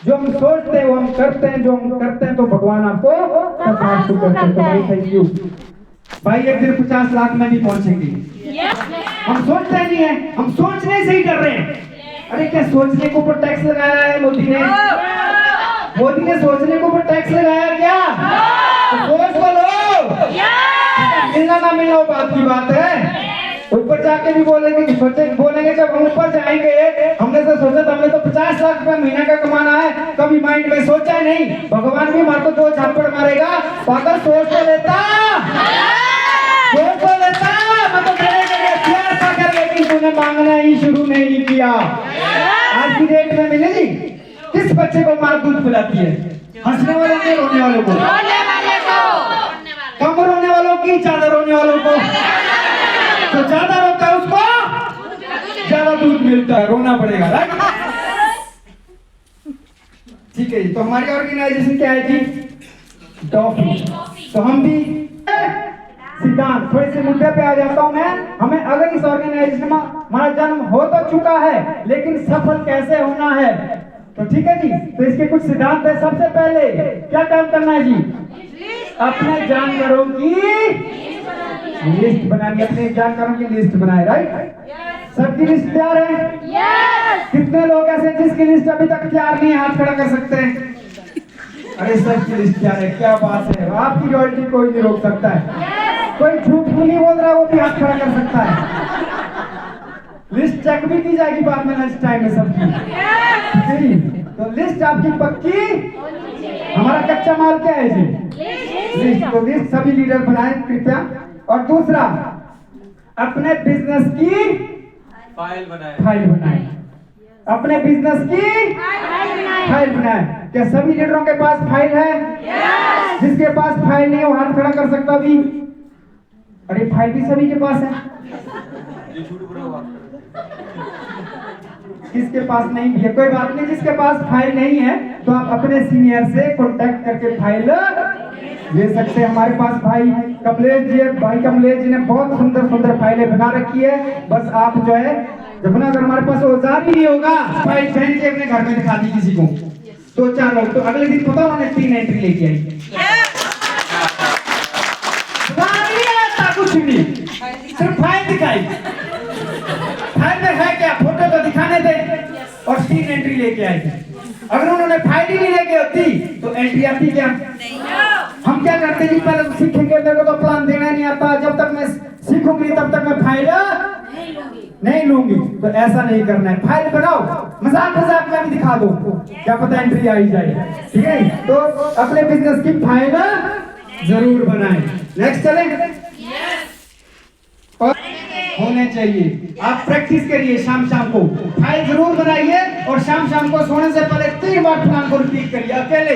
जो हम सोचते हैं वो हम करते हैं, जो हम करते हैं तो भगवान आपको तथास्तु करते हैं। तो भाई थैंक यू भाई। एक दिन 50 लाख में भी पहुंचेंगे। हम सोचते नहीं है, हम सोचने से ही कर रहे हैं। अरे क्या सोचने के ऊपर टैक्स लगाया है मोदी ने? मोदी ने सोचने के ऊपर टैक्स लगाया क्या? तो सोच तो लो। मिलना ना मिलना बात की बात है। ऊपर जाके भी बोलेंगे, सोचे बोलेंगे जब हम ऊपर जाएंगे हमने तो सोचा था, हमने तो 50 लाख रुपए महीना का कमाना है, कभी माइंड में सोचा नहीं। भगवान भी हमारे को 2 झापड़ मारेगा, पागल सोच तो लेता, सोच तो लेता। मैं तो मेरे लिए प्यार सा कर, लेकिन तूने मांगना ही शुरू नहीं किया। आज की डेट में मिले जी, किस बच्चे को माँ दूध पिलाती है? हंसने वालों को, रोने वालों को? कम रोने वालों की, ज्यादा रोने वालों को? तो ज्यादा रोता है उसको ज्यादा दूध मिलता है, रोना पड़ेगा, राइट? ठीक है जी। तो हमारी ऑर्गेनाइजेशन क्या है जी? डॉफी। तो हम भी सिद्धांत, थोड़े से मुद्दे पे आ जाता हूं मैं। हमें अगर इस ऑर्गेनाइजेशन में हमारा जन्म हो तो चुका है, लेकिन सफल कैसे होना है? तो ठीक है जी। तो इसके कुछ सिद्धांत है। सबसे पहले क्या काम करना है जी? अपने जानकारों की लिस्ट बनानी। अपने जानकारों की लिस्ट बनाए, राइट? सबकी लिस्ट तैयार है? कितने लोग ऐसे जिसकी लिस्ट अभी तक तैयार नहीं है? हाथ खड़ा कर सकते हैं। अरे सबकी लिस्ट तैयार है, क्या बात है। आपकी रॉयल्टी कोई नहीं रोक सकता है। कोई झूठ नहीं बोल रहा है, वो भी हाथ खड़ा कर सकता है। लिस्ट चेक भी की जाएगी बाद में लंच टाइम में सबकी, ठीक है? तो लिस्ट आपकी पक्की। हमारा कच्चा माल क्या है जी? लिस्ट। तो लिस्ट सभी लीडर बनाएं कृपया। और दूसरा, अपने बिजनेस की फाइल बनाएं। अपने बिजनेस की फाइल बनाएं। क्या सभी लीडरों के पास फाइल है? जिसके पास फाइल नहीं है वो हाथ खड़ा कर सकता भी? अरे फाइल भी सभी के पास है। किसके पास नहीं भी है? कोई बात नहीं, जिसके पास फाइल नहीं है तो आप अपने सीनियर से कांटेक्ट करके फाइल ले सकते हैं। हमारे पास भाई कमलेश जी है। भाई कमलेश जी ने बहुत सुंदर सुंदर फाइलें बना रखी है। बस आप जो है, जब ना अगर हमारे पास औजार ही नहीं होगा, फाइल पहन के अपने घर में दिखा दी किसी को, 2-4 लोग, तो अगले दिन पता उन्होंने 3 एंट्री लेके आई। कुछ नहीं, सिर्फ फाइल दिखाई। फाइल में है क्या? फोटो तो दिखाने थे, और 3 एंट्री लेके आई। अगर उन्होंने फाइल ही नहीं लेके होती तो एंट्री आती क्या? हम क्या करते हैं, पहले सीखेंगे, मेरे को तो प्लान देना नहीं आता, जब तक मैं सीखूंगी तब तक मैं फाइल नहीं लूंगी। तो ऐसा नहीं करना है। फाइल बनाओ, मजाक मजाक में भी दिखा दो, क्या पता एंट्री आई जाए, ठीक है? तो अपने बिजनेस की फाइल जरूर बनाएं। नेक्स्ट चलें। और होने चाहिए, आप प्रैक्टिस करिए शाम शाम को, फाइल जरूर बनाइए, और शाम शाम को सोने से पहले 3 बार प्लान को रिपीट करिए। अकेले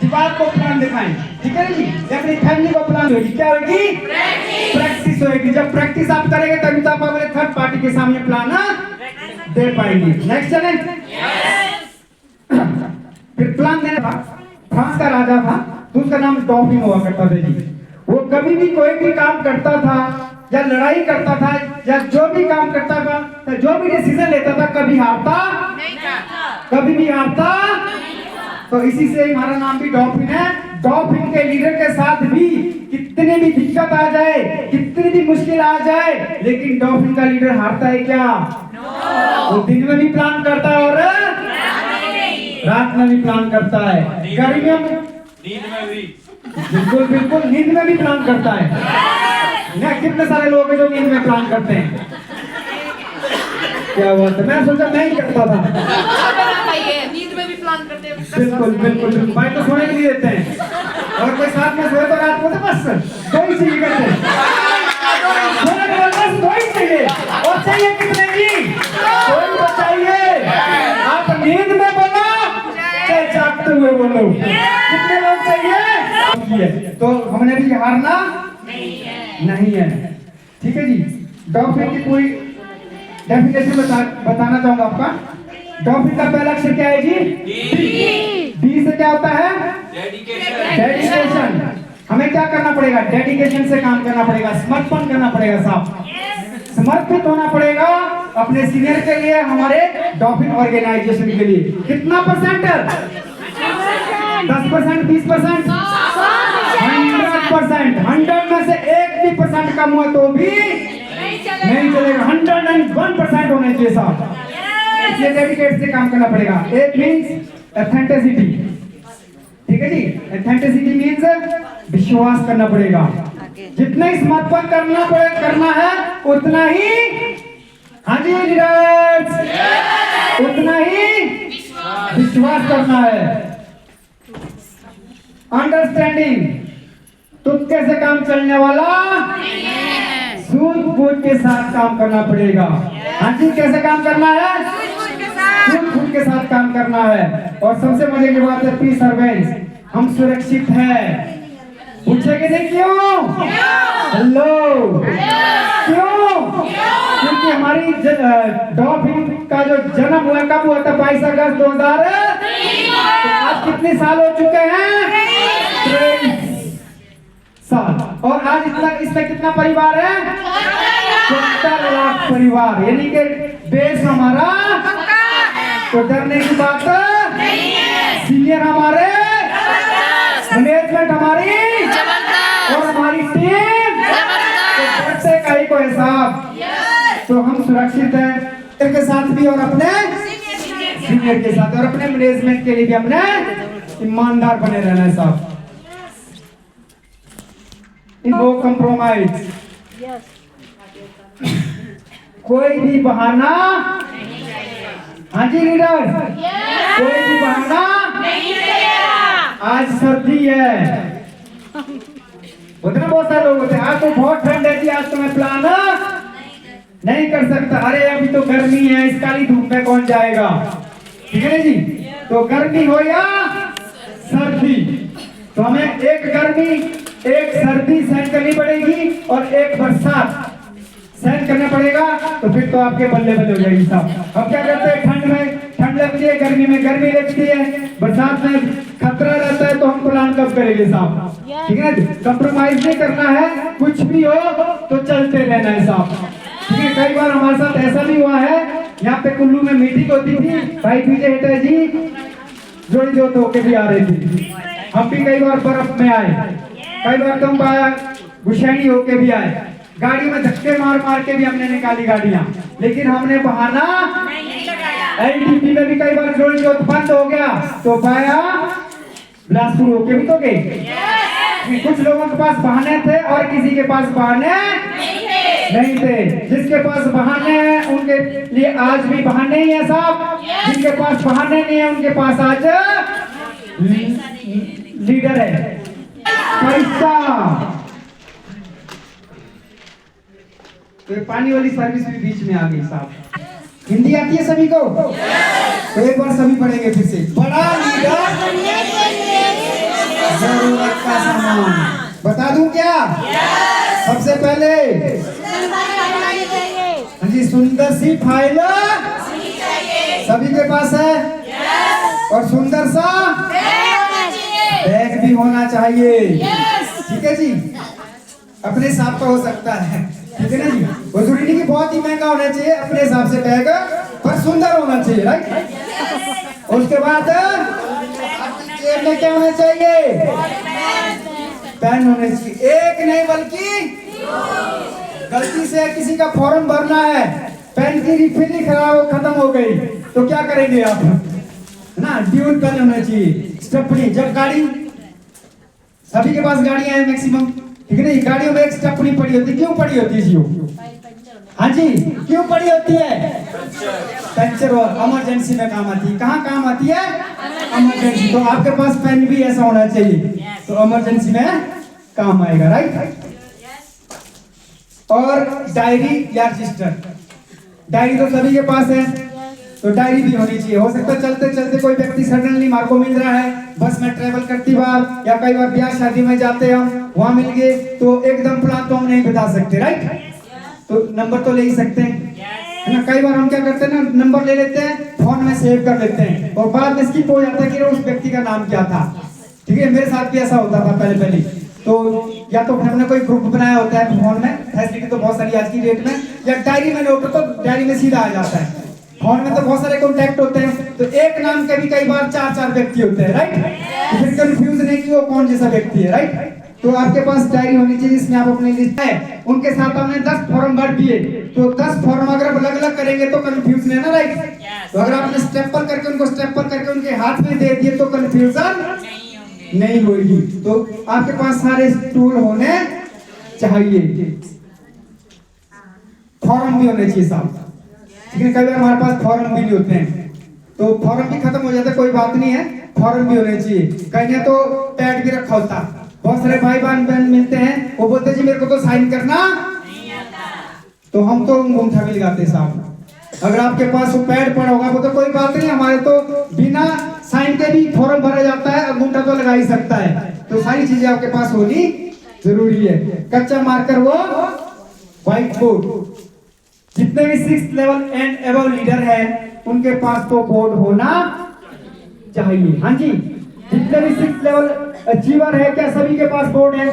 दीवार को प्लान दिखाएं, ठीक है जी? अपनी फैमिली को प्लान होगी, क्या होगी? प्रैक्टिस होगी। जब प्रैक्टिस आप करेंगे तभी तो आप अपने थर्ड पार्टी के सामने प्लान दे पाएंगे। नेक्स्ट चलें। फिर प्लान देना। फ्रांस का राजा था, तो उसका नाम डॉफिन हुआ करता था जी। वो कभी भी कोई भी काम करता था, या लड़ाई करता था, या जो भी काम करता था, तो जो भी डिसीजन लेता था, कभी हारता नहीं था, कभी भी हारता। तो इसी से हमारा नाम भी डॉफिन है। डॉफिन के लीडर के साथ भी कितनी भी दिक्कत आ जाए, कितनी भी मुश्किल आ जाए, लेकिन डॉफिन का लीडर हारता है क्या? वो दिन में भी प्लान करता है और रात में भी प्लान करता है। गर्मियों में नींद में भी, बिल्कुल बिल्कुल, नींद में भी प्लान करता है ना। कितने सारे लोग हैं जो नींद में प्लान करते हैं? क्या बात है, मैं सोचा मैं ही करता था। नींद में भी प्लान करते हैं। बिल्कुल बिल्कुल, भाई तो सोने के लिए देते हैं, और कोई साथ में सोए तो रात को तो बस 2 ही चाहिए करते हैं। सोने के बाद बस 2 ही चाहिए, और चाहिए कितने भी? 2 ही तो चाहिए। आप नींद में बोलो चाहे जागते हुए बोलो, कितने लोग चाहिए? तो हमने भी हारना नहीं है, ठीक है जी? डॉफिन की पूरी डेफिनेशन बताना चाहूंगा आपका। डॉफिन का पहला अक्षर क्या है जी? डी से क्या होता है? डेडिकेशन। हमें क्या करना पड़ेगा? डेडिकेशन से काम करना पड़ेगा, समर्पण करना पड़ेगा, साहब समर्पित होना पड़ेगा अपने सीनियर के लिए, हमारे डॉल्फिन ऑर्गेनाइजेशन के लिए कितना परसेंट? 10%, 20%, 100%। 100 में से 1 भी परसेंट कम हुआ तो भी नहीं चलेगा। 101% होने चाहिए साहब। इसलिए डेडिकेट से काम करना पड़ेगा। एक मीन्स ऑथेंटिसिटी, ठीक है जी। ऑथेंटिसिटी मीन्स विश्वास करना पड़ेगा। जितना इस मत पर करना है उतना ही, हाँ जी लीडर्स, उतना ही विश्वास करना है। अंडरस्टैंडिंग, तुक्के से काम चलने वाला, सूझबूझ के साथ काम करना पड़ेगा। हाँ जी, कैसे काम करना है? सूझबूझ के साथ काम करना है। और सबसे मजे की बात है पीस सर्वेंट्स, हम सुरक्षित हैं। पूछेंगे नहीं क्यों? हेलो, क्यों? क्योंकि हमारी डॉल्फिन का जो जन्म हुआ कब हुआ था? 22 अगस्त 2000। तो आज कितने साल हो चुके हैं? 23 साल। और आज इसमें कितना परिवार है? 70 लाख परिवार, यानी कि बेस हमारा, तो डरने की बात नहीं है। सीनियर हमारे, मैनेजमेंट हमारी और हमारी टीम, तो डरने का ही कोई हिसाब। तो हम सुरक्षित हैं के साथ भी और अपने सीनियर के साथ और अपने मैनेजमेंट के लिए भी हमने ईमानदार बने रहना है साहब। नो कंप्रोमाइज, कोई भी बहाना, हाँ जी लीडर, कोई भी बहाना नहीं चलेगा। आज सर्दी है, उतने बहुत सारे लोग होते हैं आज तो बहुत ठंड है जी, आज तो मैं प्लान नहीं कर सकता। अरे अभी तो गर्मी है, इस काली धूप में कौन जाएगा? ठीक है जी। तो गर्मी हो या सर्दी, तो हमें एक गर्मी, एक सर्दी सहन करनी पड़ेगी और एक बरसात सहन करना पड़ेगा। तो फिर तो आपके बल्ले बल्ले हो जाएगी साहब। हम क्या करते हैं? ठंड में ठंड लगती है, गर्मी में गर्मी लगती है, बरसात में खतरा रहता है, तो हम प्लान कब करेंगे साहब? ठीक है, कंप्रोमाइज नहीं करना है, कुछ भी हो तो चलते रहना है साहब। ठीक है, कई बार हमारे साथ ऐसा भी हुआ है, यहाँ पे कुल्लू में मीटिंग होती थी, भाई विजय हेटा जी जोड़ी जोत होके भी आ रही थी। हम भी कई बार बर्फ में आए, कई बार तुम गुशैनी होके भी आए, गाड़ी में धक्के मार मार के भी हमने निकाली गाड़ियां, लेकिन हमने बहाना एलटीपी में भी कई बार जोड़ी जोत बंद हो गया तो पाया बिलासपुर होके भी तो गए। कुछ लोगों के पास बहाने थे और किसी के पास बहाने नहीं थे। जिसके पास बहाने हैं उनके लिए आज भी बहाने ही है साहब, जिनके पास बहाने नहीं है उनके पास आज लीडर है। पैसा, तो पानी वाली सर्विस भी बीच में आ गई साहब। हिंदी आती है सभी को? तो एक बार सभी पढ़ेंगे फिर से। बड़ा लीडर जरूरत का सामान, बता दूं क्या? सबसे पहले हाँ जी, सुंदर सी फाइल सभी के पास है और सुंदर सा बैग भी होना चाहिए। ठीक है जी, अपने हिसाब का हो सकता है, ठीक है ना जी। वो जरूरी नहीं कि बहुत ही महंगा होना चाहिए, अपने हिसाब से बैग पर सुंदर होना चाहिए, राइट। उसके बाद जेब में क्या होना चाहिए? पेन होने चाहिए, एक नहीं बल्कि गलती से किसी का फॉर्म भरना है, पेन की रिफिल ही खत्म हो गई तो क्या करेंगे आप? ना, ड्यूल पेन होना चाहिए, स्टेपनी। जब गाड़ी, सभी के पास गाड़ियां हैं मैक्सिमम, ठीक है ना, गाड़ियों में एक स्टेपनी पड़ी होती है। क्यों पड़ी होती है जी? हाँ जी, क्यों पड़ी होती है? पंचर और इमरजेंसी में काम आती है। कहाँ काम आती है? इमरजेंसी। तो आपके पास पेन भी ऐसा होना चाहिए, तो इमरजेंसी में काम आएगा, राइट। और डायरी या रजिस्टर, डायरी तो सभी के पास है, तो डायरी भी होनी चाहिए। हो सकता है चलते चलते कोई व्यक्ति सडनली मार्ग को मिल रहा है, बस में ट्रेवल करती बार या कई बार ब्याह शादी में जाते हम, वहां मिल गए तो एकदम प्लान तो हम नहीं बता सकते, राइट। तो नंबर तो ले ही सकते हैं, है ना। कई बार हम क्या करते हैं ना, नंबर ले लेते हैं, फोन में सेव कर लेते हैं और बाद में स्किप हो जाता है कि उस व्यक्ति का नाम क्या था। ठीक है, मेरे साथ भी ऐसा होता था पहले। तो या तो हमने कोई ग्रुप बनाया होता है फोन में, फैसिलिटी तो बहुत सारी आज की डेट में, या डायरी में नोट तो डायरी में सीधा आ जाता है। फोन में तो बहुत सारे कॉन्टैक्ट होते हैं, तो एक नाम के भी कई बार 4-4 व्यक्ति होते हैं, राइट। तो फिर कंफ्यूज नहीं कि वो कौन जैसा व्यक्ति है, राइट। तो आपके पास डायरी होनी चाहिए जिसमें आप अपनी लिस्ट है, उनके साथ हमने 10 फॉर्म भर दिए, तो 10 फॉर्म अगर अलग अलग करेंगे तो कंफ्यूज नहीं है ना, राइट। तो अगर आपने स्टेपल करके उनको स्टेपल करके उनके हाथ में दे दिए तो कंफ्यूजन नहीं होगी। तो आपके पास सारे टूल होने चाहिए, फॉर्म भी होने चाहिए साहब, लेकिन कई बार हमारे पास फॉर्म भी नहीं होते हैं, तो फॉर्म भी खत्म हो जाता है, कोई बात नहीं है, फॉर्म भी होने चाहिए। कहीं तो पैड भी रखा होता, बहुत सारे भाई बहन मिलते हैं, वो बोलते जी मेरे को तो साइन करना नहीं आता, तो हम तो अंगूठा भी लगाते साहब। अगर आपके पास वो पैड पड़ा होगा वो तो कोई बात नहीं, हमारे तो बिना साइन के भी फॉर्म भरा जाता है, अंगूठा तो लगा ही सकता है। तो सारी चीजें आपके पास होनी जरूरी है। कच्चा मार्कर वो व्हाइट बोर्ड, जितने भी 6th level and above leader है उनके पास तो बोर्ड होना चाहिए। हाँ जी, जितने भी 6th लेवल अचीवर है क्या सभी के पास बोर्ड है?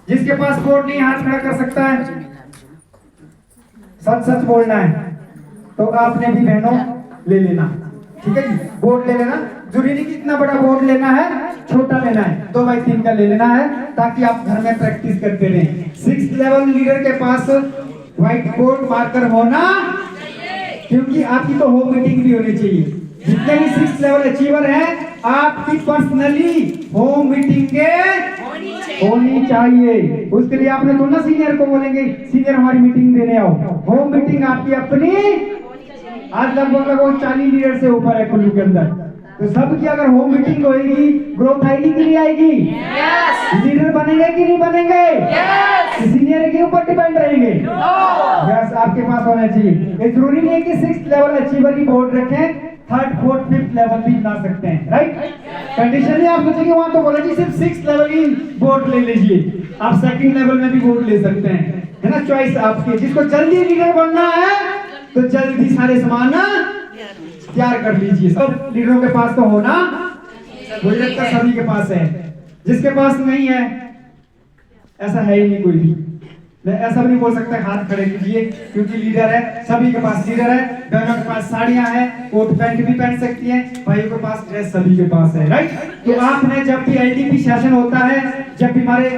जिसके पास बोर्ड नहीं हाथ खड़ा कर सकता है, सच सच बोलना है। तो आपने भी बहनों ले लेना, ठीक है जी, बोर्ड ले लेना। जरूरी नहीं कि इतना बड़ा बोर्ड लेना है, छोटा लेना है, 2x3 का ले लेना है, ताकि आप घर में प्रैक्टिस करते रहें। 6th लेवल लीडर के पास व्हाइट बोर्ड मार्कर होना, क्योंकि आपकी तो होम मीटिंग भी होनी चाहिए। जितने भी 6th लेवल अचीवर हैं आपकी पर्सनली होम मीटिंगें होनी चाहिए। उसके लिए आपने तो ना सीनियर को बोलेंगे सीनियर हमारी मीटिंग देने आओ, होम मीटिंग आपकी अपनी। आज लगभग 40 लीडर से ऊपर है कुल्लू के अंदर, तो सबकी अगर होम मीटिंग होगी ग्रोथ आएगी कि नहीं आएगी? लीडर बनेंगे कि नहीं बनेंगे? सीनियर के ऊपर डिपेंड रहेंगे। यस, आपके पास होना चाहिए। ये जरूरी नहीं है कि 6th लेवल अचीवर ही बोर्ड रखें, 3rd 4th 5th लेवल भी बना सकते हैं, राइट। कंडीशन नहीं आप सोचेंगे वहां तो बोला जी सिर्फ 6th लेवल ही बोर्ड ले लीजिए, आप 2nd लेवल में भी बोर्ड ले सकते हैं, है ना, चॉइस आपकी। जिसको जल्दी लीडर बनना है तो जल्दी सारे सामान तैयार कर लीजिए। सब लीडरों के पास तो होना, मुझे लगता है सभी के पास है। जिसके पास नहीं है ऐसा है ही नहीं कोई भी। मैं ऐसा भी नहीं बोल सकता हाथ खड़े कीजिए, क्योंकि लीडर है, सभी के पास लीडर है। बहनों के पास साड़ियां हैं, कोट पैंट भी पहन सकती हैं, भाइयों के पास ड्रेस सभी के पास है, राइट। तो आपने जब भी एलडीपी सेशन होता है, जब भी हमारे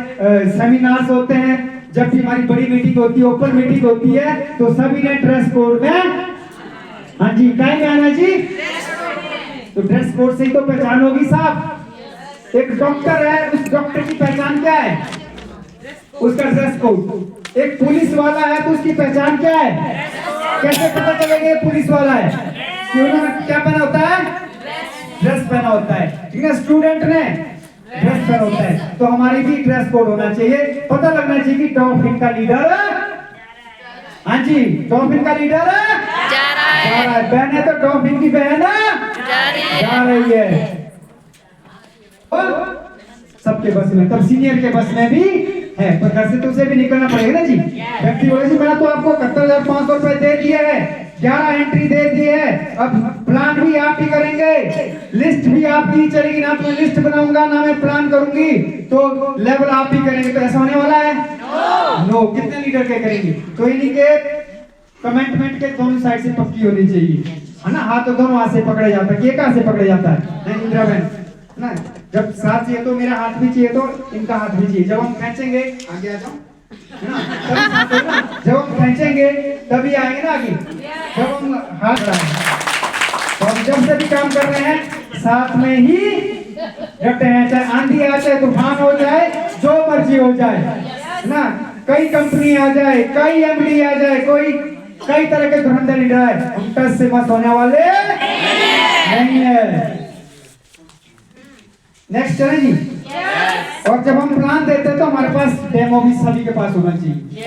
सेमिनार्स होते हैं, जब भी हमारी बड़ी मीटिंग होती है, ओपन मीटिंग होती है, तो सभी ने ड्रेस कोड में, हाँ जी, क्या आना जी, तो ड्रेस कोड से ही तो पहचान होगी साहब। एक डॉक्टर है, उस डॉक्टर की पहचान क्या है? उसका ड्रेस कोड। एक पुलिस वाला है तो उसकी पहचान क्या है? कैसे पता चलेगा पुलिस वाला है? कि उन्होंने क्या पहना होता है? ड्रेस पहना होता है, ठीक है। स्टूडेंट ने ड्रेस पहना होता है, तो हमारी भी ड्रेस कोड होना चाहिए। पता लगना चाहिए कि टॉप का लीडर, हाँ जी, टॉप का लीडर जा रहा है, बहन है तो टॉप की बहन जा रही है। सबके बस में, तब सीनियर के बस में भी है, पर घर से तो उसे भी निकलना पड़ेगा ना जी। व्यक्ति बोले जी मैंने तो आपको 71,500 रुपए दे दिए है, 11 एंट्री दे दी है, अब प्लान भी आप ही करेंगे, लिस्ट भी आपकी चलेगी, ना तो मैं लिस्ट बनाऊंगा ना मैं प्लान करूंगी, तो लेवल आप ही करेंगे, तो ऐसा होने वाला है? नो। कितने लीडर के करेंगे? तो इन्हीं के कमिटमेंट के दोनों साइड से पक्की होनी चाहिए, है ना। हाथ तो दोनों हाथ से पकड़े जाता है, एक हाथ से पकड़े जाता है इंदिरा बहन ना। जब साथ चाहिए तो मेरा हाथ भी चाहिए, तो इनका हाथ भी चाहिए। जब हम खींचेंगे, आगे आ जाओ, है ना, तभी साथ होगा। जब हम खींचेंगे तभी आएंगे ना आगे, जब हम हाथ बढ़ाएंगे। तो हम जब से भी काम कर रहे हैं साथ में ही डटे हैं, चाहे आंधी आ जाए, तूफान हो जाए, जो मर्जी हो जाए, है ना। कई कंपनी आ जाए, कई एमडी आ जाए, कोई कई तरह के धुरंधर लीडर है, हम टच से मत होने वाले नहीं है। नेक्स्ट चले जी। और जब हम प्लान देते हैं तो हमारे पास डेमो भी सभी के पास होना चाहिए।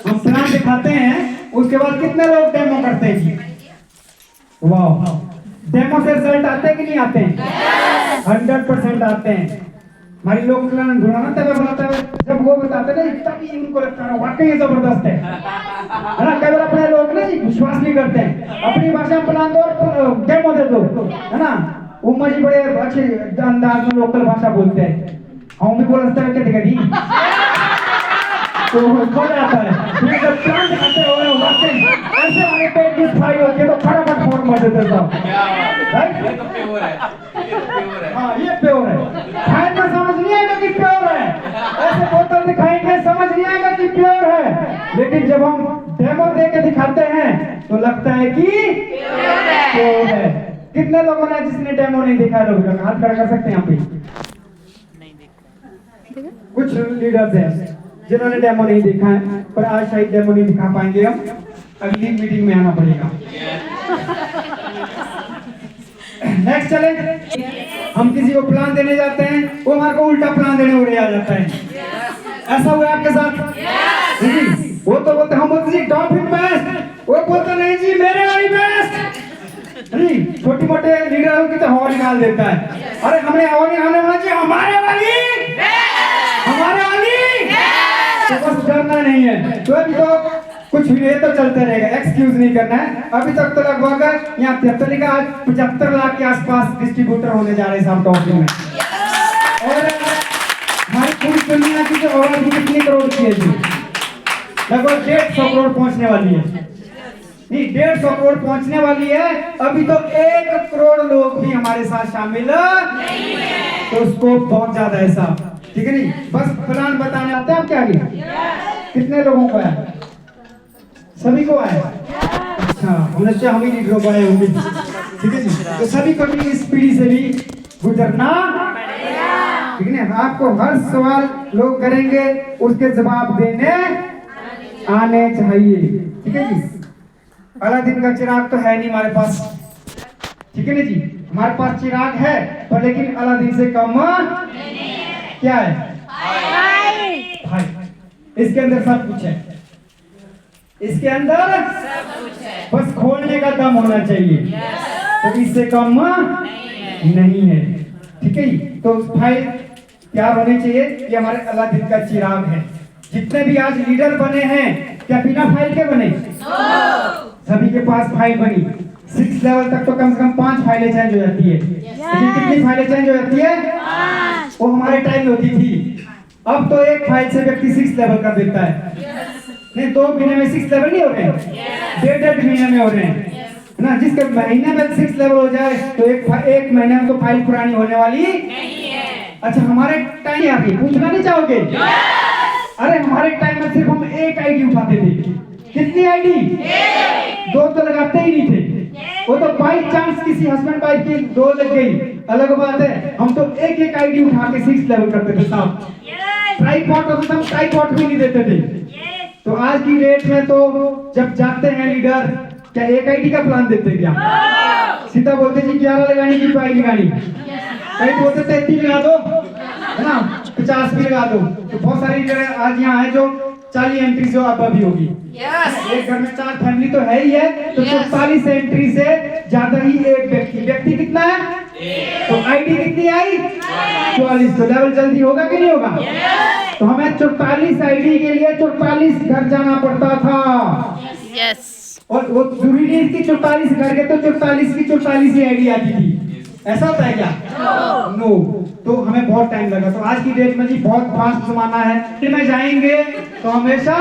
हम प्लान दिखाते हैं, उसके बाद कितने लोग डेमो करते हैं जी? वाह, डेमो से रिजल्ट आते हैं कि नहीं आते हैं? 100% आते हैं। हमारी लोग प्लान ढूंढना तब बताता है, जब वो बताते हैं ना तभी उनको लगता है वाकई जबरदस्त है ना। कई बार अपने लोग ना विश्वास नहीं करते हैं, अपनी भाषा में प्लान दो और डेमो दे दो, है ना। उम्मा जी बड़े अच्छे अंदाज में लोकल भाषा बोलते हैं, हम भी बोल सकते हैं क्या दिखा दी तो मजा आता है। फिर जब प्लान दिखाते हो वाकई ऐसे हमारे पेट की सफाई होती है तो फटाफट फोन मार देते हैं राइट। ये तो प्योर है, ये तो प्योर है। हाँ ये प्योर है। खाएंगे समझ नहीं आएगा कि प्योर है, ऐसे बोतल दिखाएंगे समझ नहीं आएगा कि प्योर है, लेकिन जब हम डेमो दे के दिखाते हैं तो लगता है कि प्योर है। कितने लोगों ने जिसने डेमो नहीं देखा लोग हाथ खड़ा कर सकते हैं यहाँ पे? कुछ लीडर्स हैं जिन्होंने डेमो नहीं देखा है, पर आज शायद डेमो नहीं दिखा पाएंगे, हम अगली मीटिंग में आना पड़ेगा। नेक्स्ट चैलेंज, हम किसी को प्लान देने जाते हैं वो हमारे को उल्टा प्लान देने उड़े आ जाता है। ऐसा हुआ आपके साथ? जी वो तो बोलते हम बोलते जी डॉल्फिन बेस्ट, वो बोलता नहीं जी मेरे वाली बेस्ट। जी छोटी मोटे लीडर की तो हवा निकाल देता है, अरे हमने हवा निकालने वाला जी हमारे वाली हमारे वाली, तो बस डरना नहीं है। तो अभी तो कुछ भी नहीं तो चलते रहेगा, एक्सक्यूज नहीं करना है। अभी तक तो लगभग यहाँ 73 का 75 लाख के आसपास डिस्ट्रीब्यूटर होने जा रहे हैं साउथ ऑफ में। और हमारी पूरी दुनिया की जो आबादी कितनी करोड़ की है जी? लगभग 150 करोड़ पहुंचने वाली है। नहीं 150 करोड़ पहुंचने वाली है। अभी तो 1 करोड़ लोग भी हमारे साथ शामिल नहीं है, तो उसको बहुत ज्यादा है साहब, ठीक है नहीं? बस प्लान बताने आते हैं आप क्या आगे? कितने लोगों को है? सभी को आए? अच्छा हमने सोचा हम ही लीडरों को आए होंगे, ठीक है जी। तो सभी को भी इस पीढ़ी से भी गुजरना, ठीक है ना? आपको हर सवाल लोग करेंगे उसके जवाब देने आने चाहिए, ठीक है जी। अलादीन का चिराग तो है नहीं हमारे पास, ठीक है ना जी? हमारे पास चिराग है पर लेकिन अलादीन से कम क्या है? भाई इसके अंदर सब कुछ है, इसके अंदर सब कुछ है, बस खोलने का दम होना चाहिए। तो इससे कम नहीं है, ठीक है? तो भाई प्यार होने चाहिए, ये हमारे अलादीन का चिराग है। जितने भी आज लीडर बने हैं क्या बिना फाइल के बने? सभी के पास फाइल बनी। 6 लेवल तक तो कम से कम 5 फाइलें चेंज हो जाती है। लेकिन कितनी फाइलें चेंज हो जाती है? वो हमारे टाइम में होती थी। अब तो एक फाइल से व्यक्ति 6 लेवल कर देता है। नहीं 2 महीने में 6 लेवल नहीं हो रहे हैं, 1.5 महीने में हो रहे हैं ना। जिसके महीने में 6 लेवल हो जाए तो एक महीने में तो फाइल पुरानी होने वाली नहीं है। अच्छा हमारे टाइम आके पूछना नहीं चाहोगे? अरे हमारे टाइम में सिर्फ हम एक आईडी उठाते थे। कितनी आईडी? 2 तो लगाते ही नहीं थे। वो तो बाई चांस किसी हस्बैंड वाइफ की 2 लग गई अलग बात है, हम तो एक आईडी उठा के 6 लेवल करते थे साहब। ट्राइपॉड होता था, ट्राइपॉड भी नहीं देते थे। तो आज की डेट में तो जब जाते हैं लीडर क्या एक आईडी का प्लान देते क्या? सीधा बोलते जी 11 लगानी की पाई लगानी, कहीं बोलते 33 लगा दो है ना, 50 भी लगा दो। तो बहुत सारी लीडर आज यहाँ है जो 40 एंट्री जो अब भी होगी। एक घर में 4 फैमिली तो है ही है, तो 44 एंट्री से ज्यादा ही एक व्यक्ति कितना है? तो आईडी कितनी आई? 44। तो लेवल जल्दी होगा कि नहीं होगा? तो हमें 44 आईडी के लिए 44 घर जाना पड़ता था। और वो जरूरी नहीं कि 44 घर के तो 44 की 44 ही आईडी आती थी, ऐसा होता है क्या? नो। तो हमें बहुत टाइम लगा। तो आज की डेट में जी बहुत फास्ट जमाना है, में जाएंगे तो हमेशा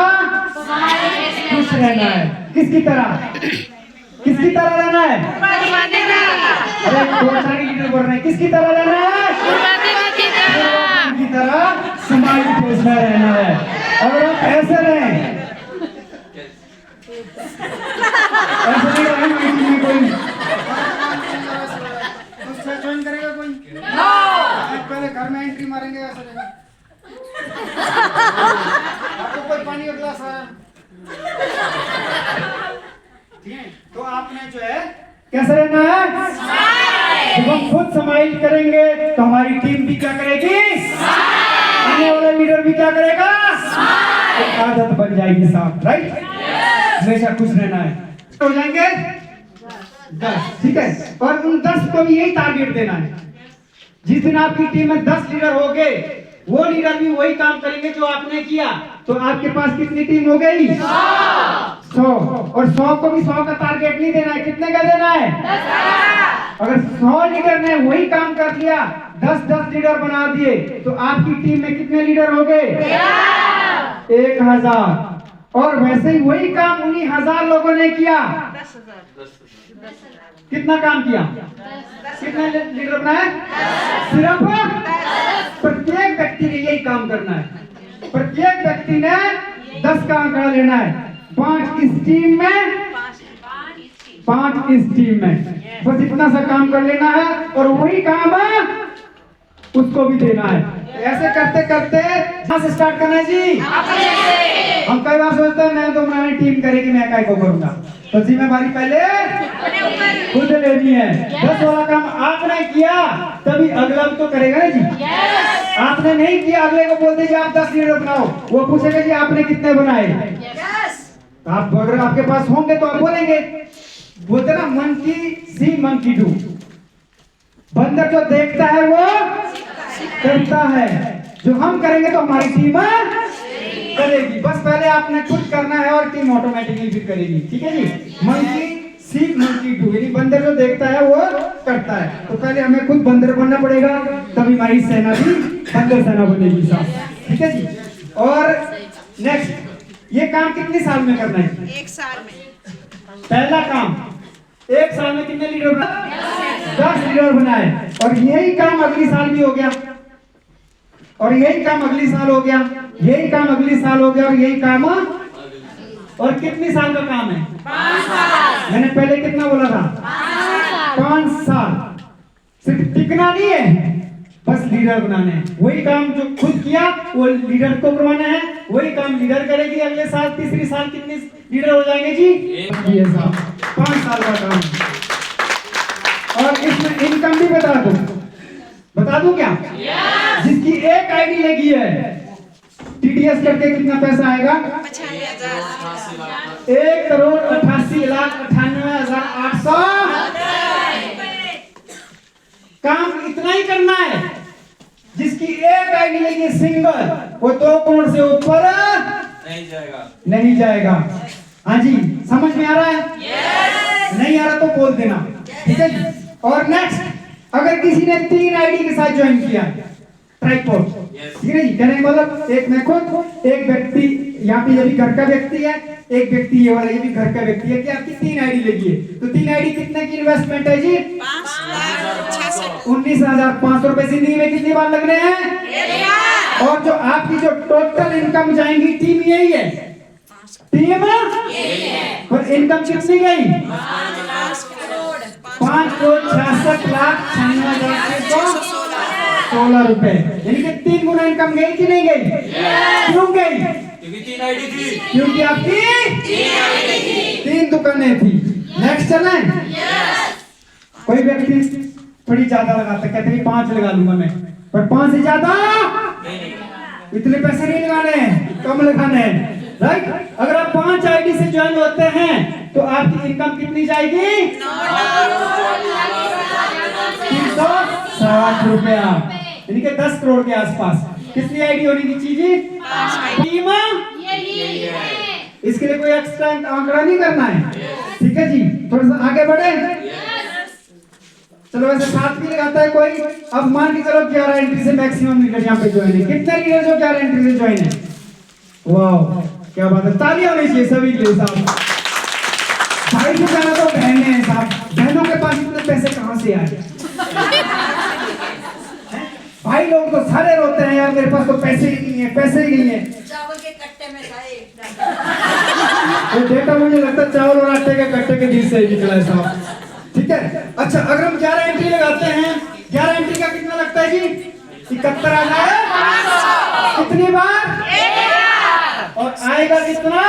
खुश रहना है। किसकी तरह? किसकी तरह रहना है? अरे बहुत सारे लीडर बोल रहे हैं किसकी तरह रहना है? की तरह समाज खुश में रहना है। और आप ऐसे रहें, ऐसे नहीं रहें में कोई ज्वाइन करेगा कोई? पहले घर में एंट्री मारेंगे ऐसा रहेगा। आपको कोई पानी का गिलास है? तो आपने जो है कैसे रहना है? जब हम खुद समाइल करेंगे तो हमारी टीम भी क्या करेगी? आने वाला लीडर भी क्या करेगा? एक आदत बन जाएगी साहब, राइट? हमेशा खुश रहना है। हो जाएंगे 10, ठीक है? और उन 10 को भी यही टारगेट देना है। जिस दिन आपकी टीम में 10 लीडर हो गए, वो लीडर भी वही काम करेंगे जो आपने किया। तो आपके पास कितनी टीम हो गई? 100। और 100 को भी 100 का टारगेट नहीं देना है, कितने का देना है? 10। अगर 100 लीडर ने वही काम कर लिया, 10-10 लीडर बना दिए, तो आपकी टीम में कितने लीडर हो गए? 1000। और वैसे ही वही काम उन्हीं 1000 लोगों ने किया, 10,000 कितना काम किया? कितने लीडर बनाए? सिर्फ प्रत्येक व्यक्ति ने यही काम करना है। प्रत्येक व्यक्ति ने 10 का आंकड़ा लेना है। 5 इस टीम में, 5 इस टीम में, बस इतना सा काम कर लेना है और वही काम उसको भी देना है। ऐसे करते करते कहां से स्टार्ट करना है जी? हम कई बार सोचते हैं मैं तो बनाने टीम करेगी, मैं काय को करूंगा, तो जिम्मेदारी पहले खुद लेनी है। 10 वाला काम आपने किया तभी अगला तो करेगा ना जी। आपने नहीं किया, अगले को बोल दीजिए आप 10 लीडर बनाओ, वो पूछेगा जी आपने कितने बनाए। आप अगर आपके पास होंगे तो आप बोलेंगे, बोलते ना मंकी सी मंकी डू, बंदर जो देखता है वो करता है। जो हम करेंगे तो हमारी टीम करेगी। बस पहले आपने खुद करना है और टीम ऑटोमेटिकली भी करेगी। ठीक है जी। मंकी सी मंकी डू, यानी बंदर जो देखता है वो करता है। तो पहले हमें खुद बंदर बनना पड़ेगा, तभी हमारी सेना भी बंदर सेना बनेगी साहब। ठीक है जी। और नेक्स्ट, ये काम कितने साल में करना है? 1 साल में। पहला काम 1 साल में कितने लीडर बनाए? 10 लीडर बनाए। और यही काम अगली साल भी हो गया, और यही काम अगली साल हो गया, यही काम अगली साल हो गया, और यही काम और कितनी साल का काम है? 5 साल। मैंने पहले कितना बोला था? 5 साल। सिर्फ टिकना नहीं है, बस लीडर बनाने हैं। वही काम जो खुद किया वो लीडर को करवाना है, वही काम लीडर करेगी। अगले साल तीसरी साल कितने लीडर हो जाएंगे जी? ये साहब 5 साल का काम। और इसमें इनकम भी बता दूं क्या? जिसकी एक आईडी लगी है, टीडीएस करके कितना पैसा आएगा? 1,88,98,800। काम इतना ही करना है। जिसकी एक आईडी लगी है सिंगल, वो 2 करोड़ से ऊपर नहीं जाएगा। हाँ जी, समझ में आ रहा है? नहीं आ रहा तो बोल देना। ठीक है। और नेक्स्ट, अगर किसी ने 3 आईडी के साथ ज्वाइन किया, ट्राइपॉड, ठीक है जी, कहने का मतलब एक मैं खुद, एक व्यक्ति यहाँ पे ये भी घर का व्यक्ति है, एक व्यक्ति ये वाला ये भी घर का व्यक्ति है, कि आपकी 3 आईडी लगी है, तो 3 आईडी कितने की इन्वेस्टमेंट है जी? 19,500 रुपए। जिंदगी में कितनी बार लगने हैं? और जो आपकी जो टोटल इनकम जाएंगी टीम यही है, टीम और इनकम कितनी गई? 5,66,96,16 रुपए, यानी कि 3 गुना इनकम गई कि नहीं गई? क्यों गई? क्योंकि 3 आईडी थी, क्योंकि आपकी 3 दुकानें थी। नेक्स्ट चले। कोई व्यक्ति थोड़ी ज्यादा लगाता, कहते हैं 5 लगा लूंगा मैं, पर 5 से ज्यादा इतने पैसे नहीं लगाने, कम लगाने हैं। राइट। अगर आप 5 आईडी से ज्वाइन होते हैं तो आपकी इनकम कितनी जाएगी? 360 रुपया, यानी कि 10 करोड़ के आसपास। कितनी आईडी होनी चाहिए? टीम। इसके लिए कोई एक्स्ट्रा आंकड़ा नहीं करना है। ठीक है जी। थोड़ा सा आगे बढ़े। चलो वैसे 7 भी लगाता है कोई। अब मान के चलो 11 एंट्री से मैक्सिमम लीडर यहाँ पे ज्वाइन है। कितने लीडर जो 11 एंट्री से ज्वाइन है? वाह, क्या बात है, तालियां होनी चाहिए सभी के लिए साहब। भाई से ज्यादा तो बहनें हैं साहब, बहनों के पास इतने पैसे कहां से आए? भाई लोग तो सारे रोते हैं, यार मेरे पास तो पैसे ही नहीं है, पैसे ही नहीं है। चावल के कट्टे में खाए। ये डेटा मुझे लगता है चावल और आटे के कट्टे के बीच से निकला है साहब। ठीक है। अच्छा, अगर हम 11 एंट्री लगाते हैं, 11 एंट्री का कितना लगता है जी? 71,000। कितनी बार? और आएगा कितना?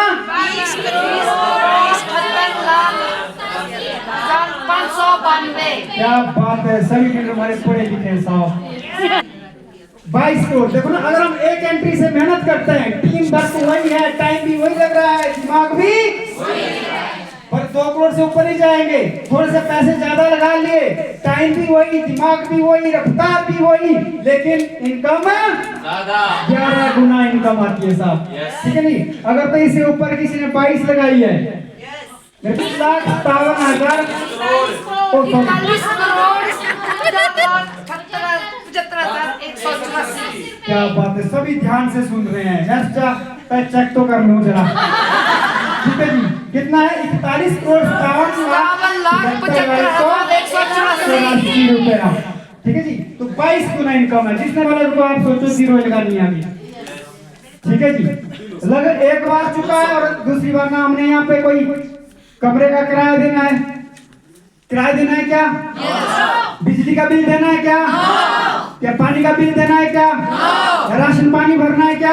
592। क्या बात है, सभी लीडर हमारे पढ़े लिखे हैं साहब। 22 करोड़। देखो ना, अगर हम एक एंट्री से मेहनत करते हैं, टीम वर्क वही है, टाइम भी वही लग रहा है, दिमाग भी वही है, पर 2 करोड़ से ऊपर ही जाएंगे। थोड़े से पैसे ज्यादा लगा लिए, टाइम भी वही, दिमाग भी वही, रफ्तार भी वही, लेकिन इनकम 11 गुना इनकम आती है साहब। ठीक है नहीं? अगर तो इससे ऊपर किसी ने 22 लगाई है, 1,57,000 क्या बात है, सभी ध्यान से सुन रहे हैं। नेक्स्ट मैं चेक तो कर लूं जरा। ठीक है जी, कितना है? 41 करोड़ 57,75,184 रुपया। ठीक है जी, तो 22 गुना इनकम है। जिसने वाले को आप सोचो जीरो लगानी है अभी। ठीक है जी, लगभग एक बार चुका है और दूसरी बार ना हमने यहाँ पे कोई कमरे का किराया देना है। किराया देना है क्या? बिजली का बिल देना है क्या? क्या पानी का बिल देना है क्या? या राशन पानी भरना है क्या?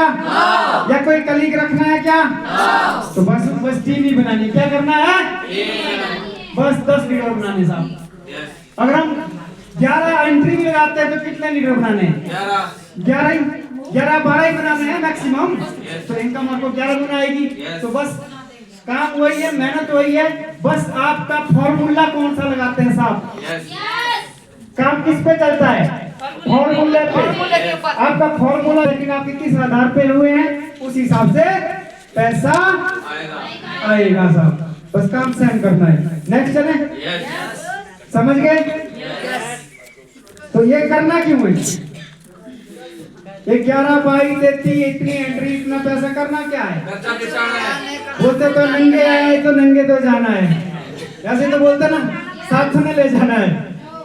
या कोई कलीग रखना है क्या? तो बस टीम ही बनानी। क्या करना है? बस 10 लीटर बनाने साहब। अगर हम 11 एंट्री भी लगाते हैं तो कितने लीटर बनाने? 11-12 ही बनाने हैं मैक्सिमम। तो इनकम आपको 11 गुना आएगी। तो बस काम वही है, मेहनत वही है, बस आपका फॉर्मूला कौन सा लगाते हैं साहब? काम किस पे चलता है? फॉर्मूले पे। आपका फॉर्मूला लेकिन आपके किस आधार पे हुए हैं उस हिसाब से पैसा आएगा साहब। बस काम सेंड करना है। नेक्स्ट चले, समझ गए? तो ये करना क्यों है? 11, 22, 33 इतनी एंट्री, इतना पैसा करना क्या है? बोलते तो नंगे आए तो नंगे तो जाना है, ऐसे तो बोलते ना, साथ में ले जाना है।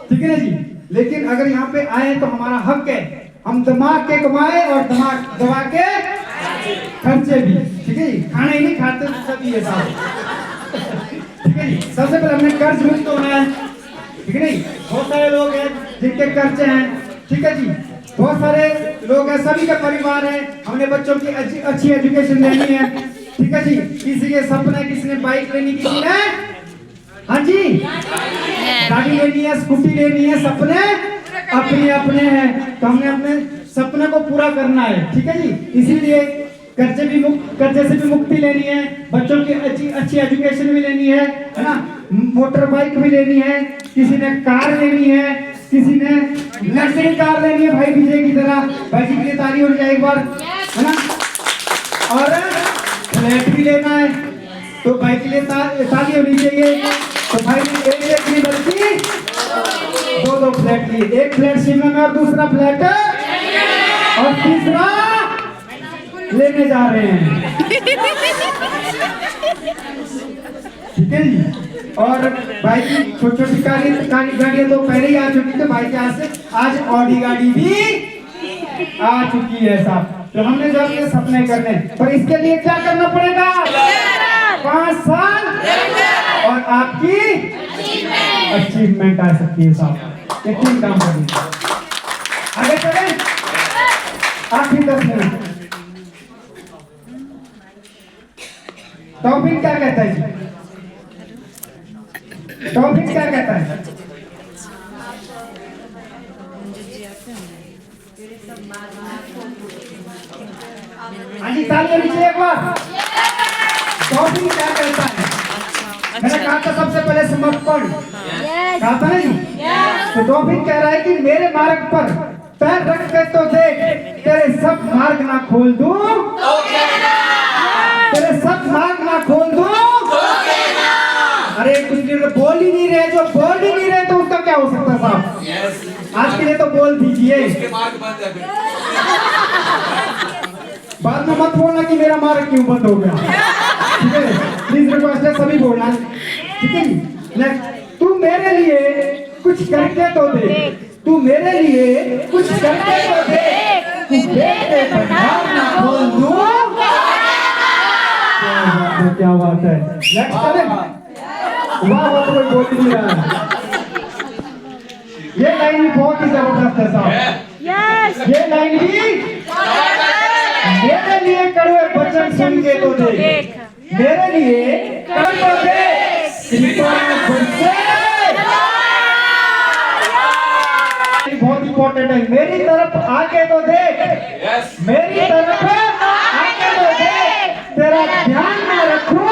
ठीक है ना जी? लेकिन अगर यहाँ पे आए तो हमारा हक है, हम दिमाग के कमाए और दिमाग दबा के खर्चे भी। ठीक है जी? खाने ही नहीं खाते सभी ये साथ। ठीक है जी? सबसे पहले हमने कर्ज मुक्त होना है। ठीक है नहीं? बहुत सारे लोग हैं जिनके कर्जे हैं। ठीक है जी? बहुत सारे लोग हैं, सभी का परिवार है, हमने बच्चों की अच्छी एजुकेशन लेनी है। ठीक है जी? किसी के सपने, किसी ने बाइक लेनी, किसी ने हाँ जी गाड़ी लेनी है, स्कूटी लेनी है, सपने अपने अपने हैं। तो हमने अपने सपने को पूरा करना है। ठीक है जी? इसीलिए कर्जे से भी मुक्ति लेनी है, बच्चों की अच्छी एजुकेशन भी लेनी है ना? मोटर बाइक भी लेनी है, किसी ने कार लेनी है, किसी ने लग्जरी कार लेनी है भाई विजय की तरह। भाई जी के लिए ताली हो जाए एक बार, है ना? और फ्लैट भी लेना है तो भाई के लिए ताली होनी चाहिए। तो भाई ने एक नहीं बल्कि 2 फ्लैट लिए, एक फ्लैट शिमला में और दूसरा फ्लैट और तीसरा लेने जा रहे हैं। ठीक है जी? और भाई की छोटी गाड़ियां तो पहले ही आ चुकी थी, भाई के हाथ से आज ऑडी गाड़ी भी आ चुकी है साहब। तो हमने जो अपने सपने करने, पर इसके लिए क्या करना पड़ेगा? 5 साल और आपकी अचीवमेंट आ सकती है साहब। ये 3 काम करेंगे। आगे चले, आखिरी 10 मिनट। टॉपिक क्या कहता है जी? टॉपिक क्या कहता है? हाँ जी, ताली होनी चाहिए एक बार। टॉपिक क्या कहता है? मैंने कहा था सबसे पहले समर्पण, कहा था नहीं? तो टॉपिक कह रहा है कि मेरे मार्ग पर पैर रख के तो देख, तेरे सब मार्ग ना खोल दूं, तेरे सब मार्ग ना खोल दूं। अरे कुछ नहीं, बोल ही नहीं रहे, जो बोल ही नहीं रहे तो उसका क्या हो सकता साहब? आज के लिए तो बोल दीजिए, बाद में मत बोलना कि मेरा मार्ग क्यों बंद हो गया। ठीक है? प्लीज रिक्वेस्ट है, सभी बोलना। ठीक है? नेक्स्ट, तू मेरे लिए कुछ करके तो दे, तू मेरे लिए कुछ करके तो दे, तू देख भंडार ना खोल दूं। क्या बात है? नेक्स्ट करें। वाह वाह, तो कोई बोल ही नहीं रहा है। ये लाइन भी बहुत ही जबरदस्त है साहब। ये लाइन भी मेरे लिए कड़वे वचन सुन के तो देख, मेरे लिए कर तो दे, बहुत इंपॉर्टेंट है। मेरी तरफ आके तो देख, मेरी तरफ आके तो देख, तेरा ध्यान में रखूं,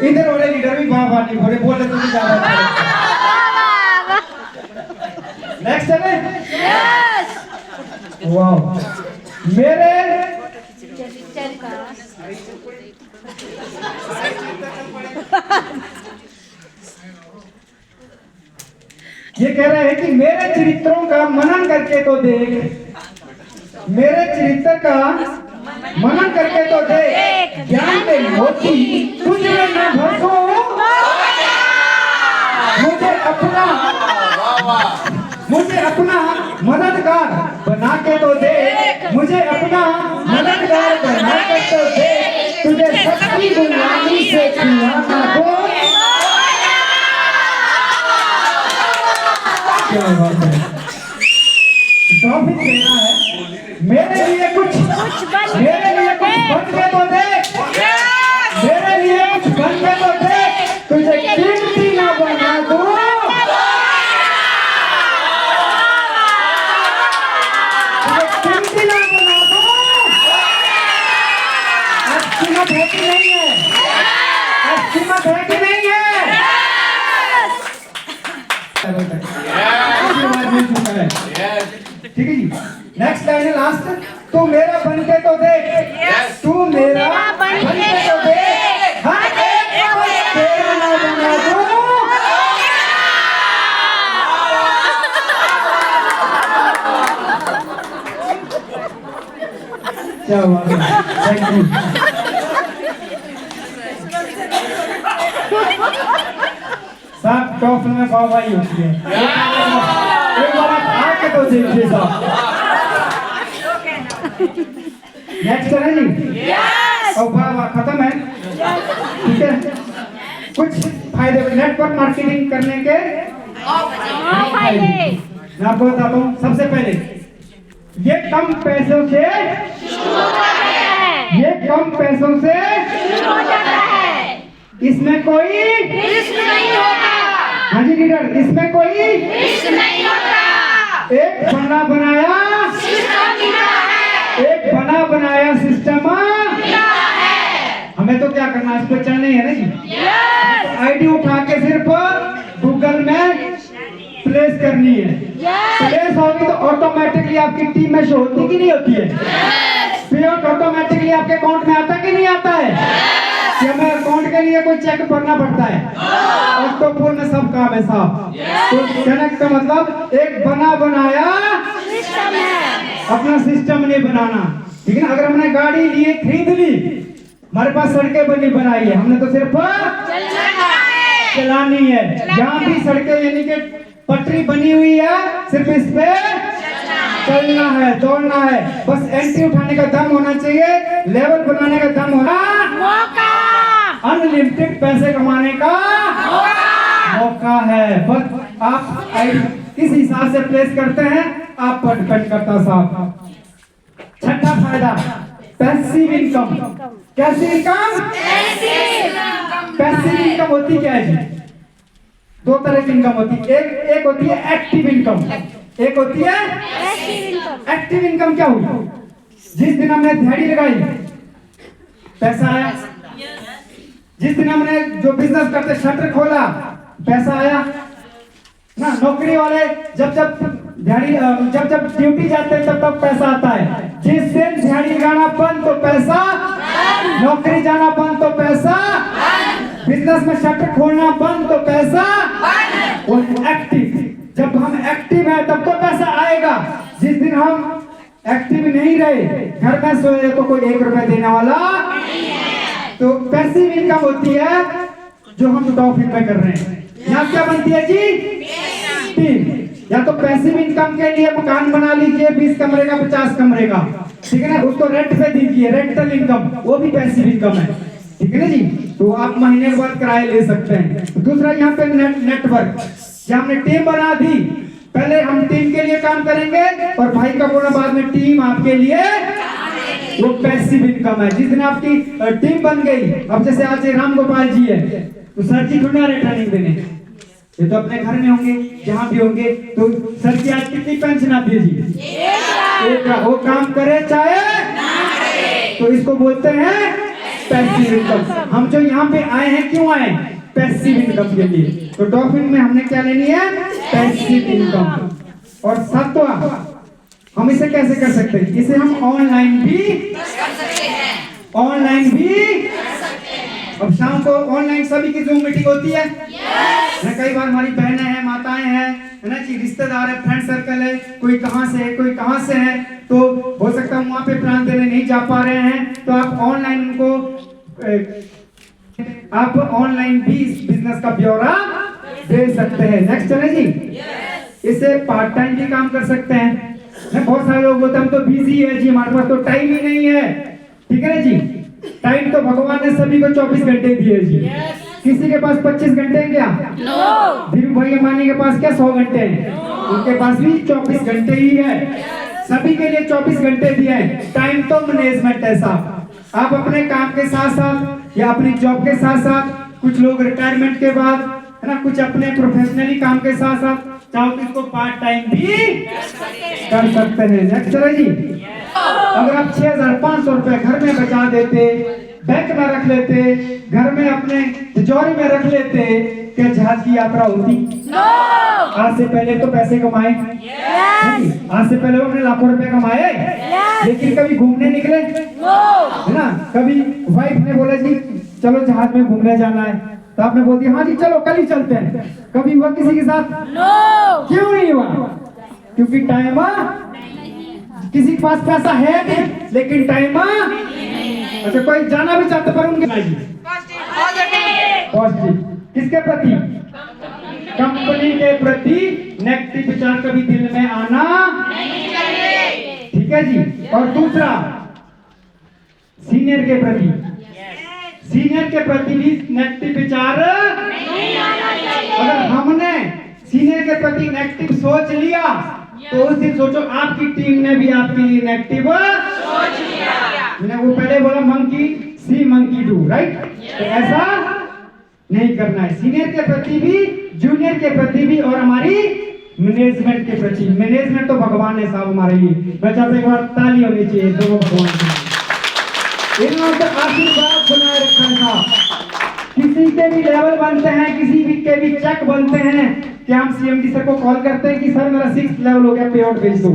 इधर वाले लीडर भी वाह वाह नहीं बोले, बोले तो भी ज्यादा। नेक्स्ट है वाह, मेरे ये कह रहे हैं कि मेरे चरित्रों का मनन करके तो देख, मेरे चरित्र का मनन करके तो देख, ज्ञान में मोती तुझ में न भसो, मुझे अपना मददगार बना के तो देख, मुझे अपना मददगार बना के तो देख, तुझे सबकी गुलामी से छुड़ाना दो। क्या बात है, टॉपिक देना है, मेरे लिए कुछ बन के तो देख, मेरे लिए कुछ बन के तो देख, तुझे कीमती ना बना दूं। कीमत है कि नहीं है? कीमत है कि नहीं है? ठीक है जी। नेक्स्ट लाइन है लास्ट, तू मेरा बन के तो देख, तू मेरा बन के तो देख, हर एक को तेरा ना बना दूं। क्या बात है, थैंक यू। साहब टॉप में वाहवाही होती है, एक बार आप आके तो देखिए साहब। नेक्स्ट है जी, और वाह खत्म है, ठीक है। कुछ फायदे, नेटवर्क मार्केटिंग करने के फायदे मैं आपको बताता हूँ। सबसे पहले ये कम पैसों से शुरू होता है, ये कम पैसों से शुरू होता है, इसमें कोई रिस्क नहीं होता। हाँ जी लीडर, इसमें कोई रिस्क नहीं होता। एक बना बनाया सिस्टम है, एक बना बनाया सिस्टम है। हमें तो क्या करना है, इस पर चलना ही है ना जी। आईडी उठा के सिर्फ गूगल में प्लेस करनी है, प्लेस होगी तो ऑटोमेटिकली आपकी टीम में शो होती कि नहीं होती है? पेमेंट ऑटोमेटिकली आपके अकाउंट में आता कि नहीं आता है? कि हमें अकाउंट के लिए कोई चेक भरना पड़ता है? ऑक्टोपुल में सब काम है साहब। तो कनेक्ट का मतलब एक बना बनाया सिस्टम है, अपना सिस्टम नहीं बनाना, ठीक है ना। अगर हमने गाड़ी लिए खरीद ली, हमारे पास सड़कें बनी बनाई है, हमने तो सिर्फ चलानी है। जहाँ भी सड़कें यानी कि पटरी बनी हुई है, सिर्फ इस पे चलना है, दौड़ना है। बस एंट्री उठाने का दम होना चाहिए, लेवल बनाने का दम होना, अनलिमिटेड पैसे कमाने का मौका है। बस आप किस हिसाब से प्लेस करते हैं आप पर डिपेंड करता साहब। छठा फायदा, पैसिव इनकम। कैसी इनकम? पैसिव इनकम होती क्या है जी? दो तरह की इनकम होती है, एक होती है एक्टिव इनकम, एक होती है एक्टिव इनकम। क्या हुई? जिस दिन हमने दिहाड़ी लगाई पैसा आया, जिस दिन हमने जो बिजनेस करते शटर खोला पैसा आया ना। नौकरी वाले जब दिहाड़ी जब ड्यूटी जाते हैं तब पैसा आता है। जिस दिन दिहाड़ी लगाना बंद तो पैसा, नौकरी जाना बंद तो पैसा, बिजनेस में शटर खोलना बंद तो पैसा। और एक्टिव, जब हम एक्टिव हैं तब तो पैसा आएगा। जिस दिन हम एक्टिव नहीं रहे, घर में सोए तो कोई 1 रुपया देने वाला नहीं है। तो पैसिव इनकम होती है जो हम टॉप में कर रहे हैं। यहाँ क्या बनती है जी? टीम। या तो पैसिव इनकम के लिए मकान बना लीजिए 20 कमरे का 50 कमरे का, ठीक है ना, उसको रेंट पे दीजिए, रेंटल इनकम, वो भी पैसिव इनकम है, ठीक है ना जी। तो आप महीने के बाद किराया ले सकते हैं। तो दूसरा यहाँ पे नेटवर्क, जब हमने टीम बना दी, पहले हम टीम के लिए काम करेंगे और भाई का बोला बाद में टीम आपके लिए, वो पैसिव इनकम है। जिस दिन आपकी टीम बन गई, अब जैसे आज राम गोपाल जी है तो सर जी थोड़ी आ रहे ट्रेनिंग देने, ये तो अपने घर में होंगे, जहाँ भी होंगे। तो सर की आज कितनी पेंशन आती है जी? एक। वो काम करे चाहे ना करे, तो इसको बोलते हैं पैसिव इनकम। हम जो यहाँ पे आए हैं क्यों आए? पैसिव इनकम के लिए। तो डॉल्फिन में हमने क्या लेनी है? Passive income. और सातवां, हम इसे कैसे कर सकते हैं? इसे हम ऑनलाइन भी कर सकते हैं। ऑनलाइन भी। अब शाम को ऑनलाइन सभी की जूम मीटिंग होती है ना। कई बार हमारी बहनें हैं, माताएं हैं, है ना जी, रिश्तेदार है, फ्रेंड सर्कल है, कोई कहां से है, कोई कहां से है, तो हो सकता है वहां पे प्लान देने नहीं जा पा रहे हैं, तो आप ऑनलाइन उनको आप ऑनलाइन भी इस बिजनेस का ब्यौरा दे सकते हैं। नेक्स्ट चले जी। इससे पार्ट टाइम भी काम कर सकते हैं। बहुत सारे लोग बोलते हैं हम तो बिजी है जी, हमारे पास तो टाइम ही नहीं है। ठीक है ना जी, टाइम तो भगवान ने सभी को 24 घंटे दिए जी। किसी के पास 25 घंटे हैं क्या? धीरू भाई अंबानी के पास क्या 100 घंटे हैं? उनके पास भी 24 घंटे ही है। सभी के लिए 24 घंटे दिए हैं। टाइम तो मैनेजमेंट है साहब। आप अपने काम के साथ साथ या अपनी जॉब के साथ साथ, कुछ लोग रिटायरमेंट के बाद, है ना, कुछ अपने प्रोफेशनली काम के साथ साथ चाहो तो इसको पार्ट टाइम भी कर सकते हैं। नेक्स्ट चलो जी। अगर आप 6,500 रुपए घर में बचा देते, बैंक में रख लेते, घर में अपने तिजोरी में रख लेते, क्या जहाज की यात्रा होती? आज से पहले तो पैसे कमाए, आज से पहले हमने लाखों रुपए कमाए, लेकिन कभी घूमने निकले है ना? कभी वाइफ ने बोला जी चलो जहाज में घूमने जाना है, तो आपने बोल दिया हाँ जी चलो कल ही चलते हैं। कभी हुआ किसी के साथ? क्यों नहीं हुआ? क्योंकि टाइम, किसी के पास पैसा है नहीं लेकिन टाइम। अच्छा, कोई जाना भी चाहते पर उनके पॉजिटिव किसके प्रति? कंपनी के प्रति नेगेटिव विचार कभी दिल में आना नहीं चाहिए। ठीक है जी। और दूसरा, सीनियर के प्रति, सीनियर के प्रति भी नेगेटिव विचार नहीं आना चाहिए। अगर हमने सीनियर के प्रति नेगेटिव सोच लिया तो उस दिन सोचो आपकी टीम ने भी आपके लिए नेगेटिव सोच लिया। मैंने वो पहले बोला monkey C monkey do, right? तो ऐसा नहीं करना है। सीनियर के प्रति भी, जूनियर के प्रति भी, और हमारी मैनेजमेंट के प्रति। मैनेजमेंट तो भगवान ने साहब हमारे लिए। मैं चाहता हूं एक बार ताली होनी चाहिए दोनों भगवान की। इन्होंने तो आशीर्वाद बनाए रखा था। किसी के भी लेवल बनते हैं, किसी भी के भी चेक बनते हैं, क्या हम सीएमडी सर को कॉल करते हैं कि सर मेरा 6th लेवल हो गया, पे आउट भेज दो?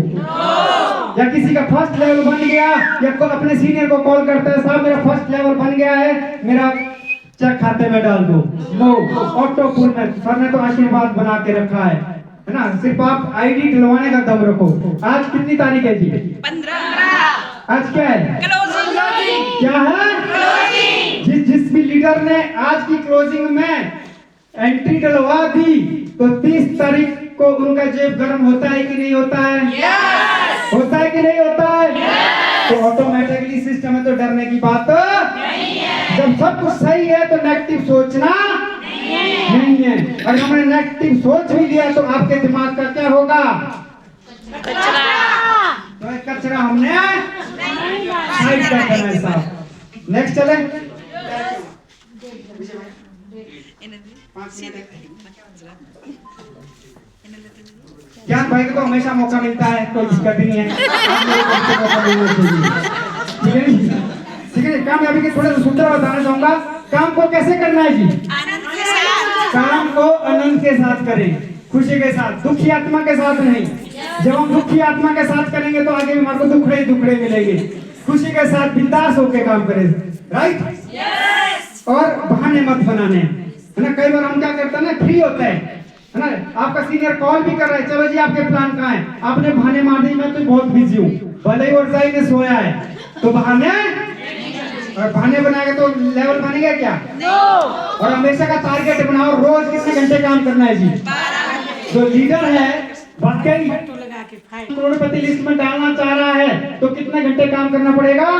या किसी का 1st लेवल बन गया, या को अपने सीनियर को कॉल करते हैं साहब मेरा 1st लेवल बन गया है, मेरा चेक खाते में डाल दो? नो, ऑटो पुल में सर ने तो आशीर्वाद बना के रखा है ना। सिर्फ आप आईडी डलवाने का दम रखो। आज कितनी तारीख है जी? 15। आज क्या है? क्लोजिंग। क्या है? जिस भी लीडर ने आज की क्लोजिंग में एंट्री डलवा दी तो 30 तारीख को उनका जेब गर्म होता है कि नहीं होता है? yes! होता है कि नहीं होता है? yes! तो ऑटोमेटिकली सिस्टम है, तो डरने की बात नहीं है। जब सब कुछ सही है तो नेगेटिव सोचना नहीं है। अगर हमने नेगेटिव सोच भी लिया तो आपके दिमाग का क्या होगा? तो कचरा हमने साइड कर देना है साहब। नेक्स्ट चले। ज्ञान भाई को तो हमेशा मौका मिलता है, कोई दिक्कत नहीं है। ठीक है, कामयाबी के थोड़े सूत्र बताना चाहूंगा। काम को कैसे करना है जी? काम को आनंद के साथ करें, खुशी के साथ, दुखी आत्मा के साथ नहीं। जब हम दुखी आत्मा के साथ करेंगे तो आगे भी हमारे को दुखड़े दुखड़े मिलेंगे। खुशी के साथ बिंदास होकर काम करें, राइट? और बहाने मत बनाने, है ना। कई बार हम क्या करते हैं ना, फ्री होते हैं, है ना, आपका सीनियर कॉल भी कर रहा है, चलो जी आपके प्लान कहाँ है, आपने बहाने मार दी मैं तो बहुत बिजी हूँ, भले ही वर्षाई में सोया है, तो बहाने, और बहाने बनाएगा तो लेवल बनेगा क्या? और हमेशा का टारगेट बनाओ, रोज कितने घंटे काम करना है जी। जो लीडर है वाकई करोड़पति लिस्ट में डालना चाह रहा है तो कितने घंटे काम करना पड़ेगा?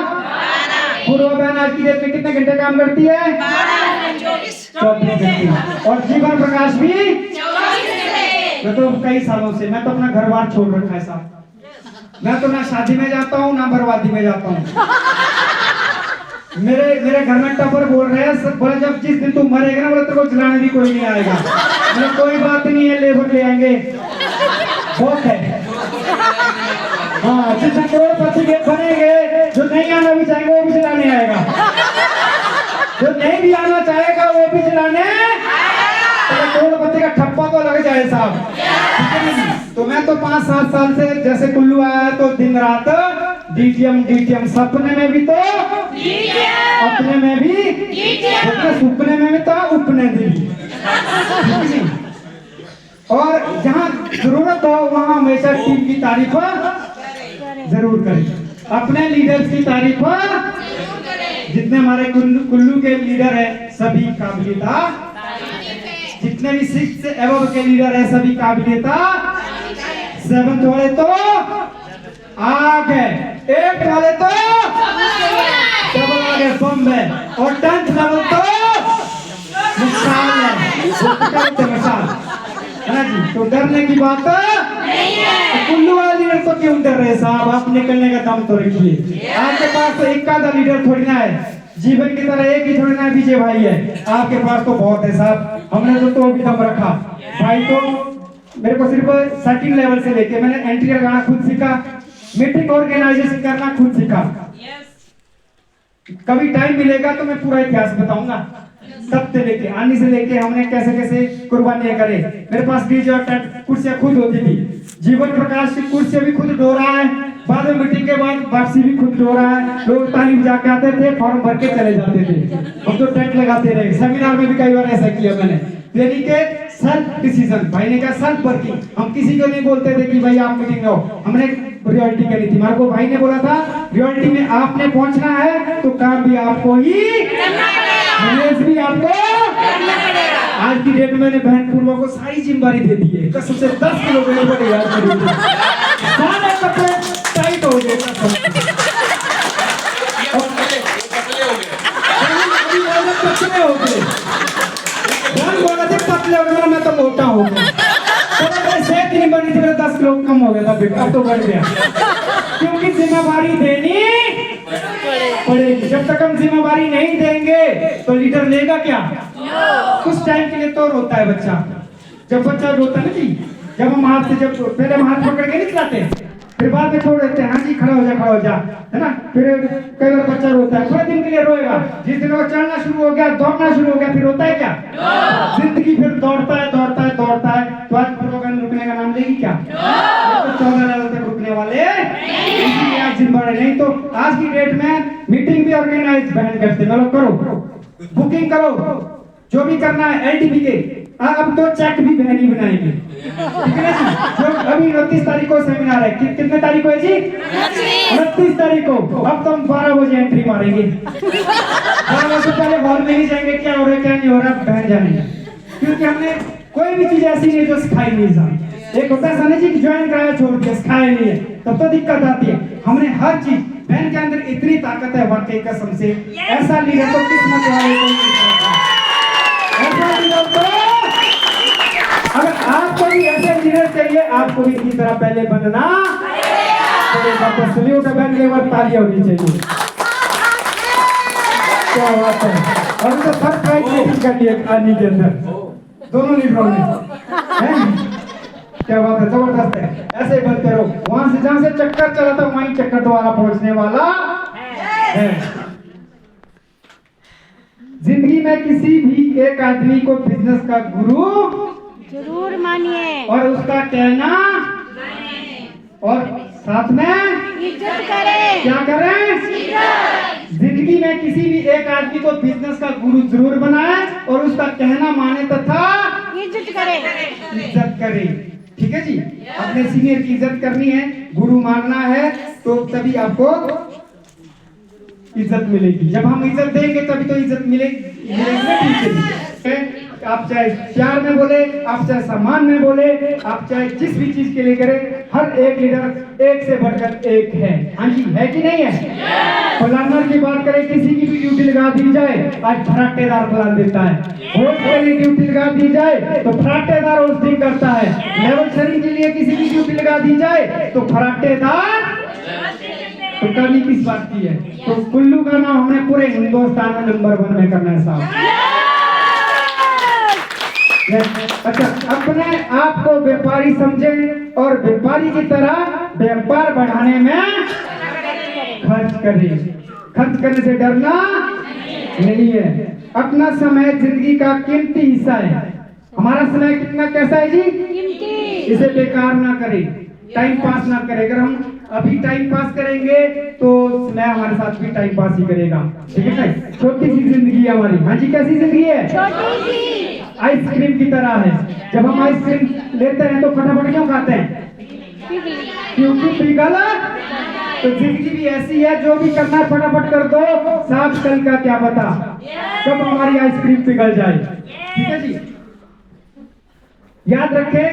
पूर्व बहन आज की डेट में कितने घंटे काम करती है? 24 घंटे। और जीवन प्रकाश भी 24। मैं तो कई सालों से, मैं तो अपना घर बार छोड़ रखा है साहब। मैं तो ना शादी में जाता हूँ ना बर्बादी में जाता हूँ। मेरे घर में टपर बोल रहे हैं, बोला जब जिस दिन तू मरेगा ना बोला तेरे को जलाने भी कोई नहीं आएगा। मतलब कोई बात नहीं है, लेबर ले आएंगे, बहुत है। हाँ, जिस दिन करोड़पति के बनेंगे जो नहीं आना भी चाहेंगे वो भी जलाने आएगा। जो नहीं भी आना चाहेगा वो भी चलाने करोड़पति का ठप्पा तो लग जाए साहब, ठीक है ना? तो मैं तो 5-7 साल से जैसे कुल्लू आया तो दिन रात डीटीएम सपने में भी तो अपने में भी सपने में भी तो उपने भी, और जहाँ जरूरत हो वहाँ हमेशा टीम की तारीफ जरूर करें, अपने लीडर्स की तारीफ जितने हमारे कुल्लू के लीडर है सभी काबिलियता, जितने भी 6 से एबव के लीडर है सभी काबिलियता, 7th वाले तो आगे, 8 वाले तो डबल आगे बम है, और 10th लेवल तो मिसाल है, मिसाल है ना जी। तो डरने की बात नहीं है। कुल्लू वाले लीडर तो क्यों डर रहे साहब, आप निकलने का दम तो रखिए। आपके पास तो एक आधा लीडर थोड़ी ना है, जीवन की तरह एक ही थोड़ी ना विजय भाई है, आपके पास तो बहुत है साहब। हमने तो अभी दम रखा भाई, तो मेरे को सिर्फ 13 लेवल से लेके मैंने एंट्री लगाना खुद सीखा, मीटिंग ऑर्गेनाइजेशन करना खुद सीखा। कभी टाइम मिलेगा तो मैं पूरा इतिहास बताऊंगा, तब से लेके आने से लेके हमने कैसे कैसे कुर्बानियां करे। मेरे पास डीजे और कुर्सियां खुद होती थी, जीवन प्रकाश की कुर्सियां भी खुद ढो रहा है, बाद में मीटिंग के बाद वापसी भी खुद ढो रहा है। लोग ताली बजा के आते थे, फॉर्म भर के चले जाते थे, हम तो टेंट लगाते रहे। सेमिनार में भी कई बार ऐसा किया मैंने, यानी कि सेल्फ डिसीजन, भाई ने कहा सेल्फ वर्किंग, हम किसी को नहीं बोलते थे कि भाई आप मीटिंग लो, हमने रियलिटी करी थी। मार्को भाई ने बोला था रियलिटी में आपने पहुंचना है तो काम भी आपको ही, मैनेज भी आपको। आज की डेट में मैंने बहन पूर्वा को सारी जिम्मेदारी दे दी है, कसम से 10 किलो वेट को तैयार कर दी, सारे कपड़े टाइट हो गए, पतले हो गए, बोला थे पतले हो गए, मैं तो मोटा हो गया, सेहत नहीं बनी थी, मेरा 10 किलो कम हो गया था, अब तो बढ़ गया, क्योंकि जिम्मेदारी देनी पड़ेगी। जब तक हम जिम्मेदारी नहीं देंगे तो लीडर लेगा क्या? कुछ टाइम के लिए तो रोता है बच्चा, जब बच्चा रोता है ना जी, जब हम हाथ से, जब पहले हम हाथ पकड़ के नहीं खिलाते, फिर बाद में छोड़ देते हैं, हाँ जी खड़ा हो जा, है ना। फिर कई बार बच्चा रोता है, थोड़े दिन के लिए रोएगा, जिस दिन वो चलना शुरू हो गया, दौड़ना शुरू हो गया, फिर रोता है क्या? जिंदगी फिर दौड़ता है। तो आज प्रोग्राम रुकने का नाम लेगी क्या? तो 14 लेवल तक रुकने वाले इसलिए आज जिम्मेदारी नहीं। तो आज की डेट में मीटिंग भी ऑर्गेनाइज बहन करते, मतलब करो, बुकिंग करो, जो भी करना है एलटीपी के, अब तो चेक भी बहन ही बनाएंगे, ठीक है ना जी। जो अभी 29 तारीख को सेमिनार है, कितने तारीख को है जी? 29 तारीख को। अब तो हम 12 बजे एंट्री मारेंगे, 12 बजे पहले हॉल में ही जाएंगे, क्या हो रहा है क्या नहीं हो रहा बहन जानेंगे, क्योंकि हमने कोई भी चीज ऐसी नहीं जो सिखाई नहीं जाए। एक होता है सनी जी ज्वाइन कराया छोड़ दिया, सिखाया नहीं है, तब तो दिक्कत आती है। हमने हर चीज, बहन के अंदर इतनी ताकत है वाकई कसम से, ऐसा लीडर तो किस्मत वाले को नहीं होता। ऐसा लीडर तो, अगर आपको भी ऐसे लीडर चाहिए, आपको भी इसी तरह पहले बनना पड़ेगा। तो सल्यूट है बहन के बाद तालियां होनी चाहिए, क्या बात है। और तो फर्स्ट प्राइज मीटिंग करनी है आने के अंदर दोनों लीडरों ने, क्या बात है, जबरदस्त है। ऐसे ही बनते रहो, वहां से जहां से चक्कर चला था वहीं चक्कर दोबारा पहुंचने वाला है। जिंदगी में किसी भी एक आदमी को बिजनेस का गुरु जरूर मानिए और उसका कहना और साथ में इज्जत करें। क्या करें? जिंदगी में किसी भी एक आदमी को बिजनेस का गुरु जरूर बनाए और उसका कहना माने तथा इज्जत करें। इज्जत करें, ठीक है जी। अपने सीनियर की इज्जत करनी है, गुरु मानना है, तो तभी आपको इज्जत मिलेगी। जब हम इज्जत देंगे तभी तो इज्जत मिलेगी। आप चाहे प्यार में बोले, आप चाहे सम्मान में बोले, आप चाहे जिस भी चीज के लिए करें, हर एक लीडर एक से बढ़कर एक है। हाँ जी, है कि नहीं है? प्लानर की बात करें, किसी की भी ड्यूटी लगा दी जाए, आज फराटेदार प्लान देता है। वोट के लिए ड्यूटी लगा दी जाए तो फराटेदार होस्टिंग करता है। लेवल शेयरिंग के लिए किसी की ड्यूटी लगा दी जाए तो फराटेदार, तो कमी किस बात की है? तो कुल्लू का नाम हमने पूरे हिंदुस्तान में नंबर 1 में करना है साहब। अच्छा, अपने आप को व्यापारी समझें और व्यापारी की तरह व्यापार बढ़ाने में खर्च करें। खर्च करने से डरना नहीं है। अपना समय जिंदगी का कीमती हिस्सा है। हमारा समय कितना कैसा है जी? कीमती। इसे बेकार ना करें, टाइम पास ना करें। अगर हम अभी टाइम पास करेंगे तो समय हमारे साथ भी टाइम पास ही करेगा, ठीक है ना? छोटी सी जिंदगी है हमारी। हाँ जी, कैसी जिंदगी है? छोटी सी। आइसक्रीम की तरह है। जब हम आइसक्रीम लेते हैं तो फटाफट क्यों खाते हैं? पिघली। क्योंकि पिघल। तो जिंदगी भी ऐसी है, जो भी करना है फटाफट कर दो, साफ कल का क्या पता कब हमारी आइसक्रीम पिघल जाए, ठीक है जी? याद रखें,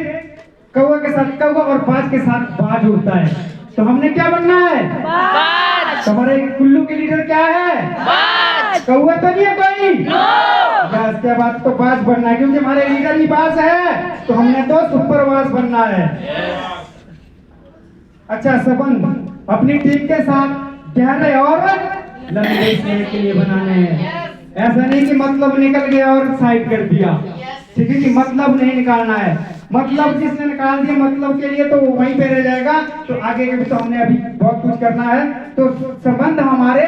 कौवा के साथ कौवा और बाज के साथ बाज उड़ता है। तो हमने क्या बनना है? बाज। हमारे कुल्लू के लीडर क्या है? बाज। कौवा तो नहीं है कोई? या इसके बाद तो बाज बनना है, क्योंकि हमारे लीडर ही बाज है, तो हमने तो सुपरवाज बनना है। अच्छा, संबंध अपनी टीम के साथ गहरे और लंबे समय के लिए बनाने हैं। ऐसा नहीं कि मतलब निकल गया और साइड कर दिया, ठीक है कि मतलब नहीं निकालना है। मतलब जिसने निकाल दिया मतलब के लिए, तो वो वहीं पे रह जाएगा। तो आगे के भी तो हमने अभी बहुत कुछ करना है। तो संबंध हमारे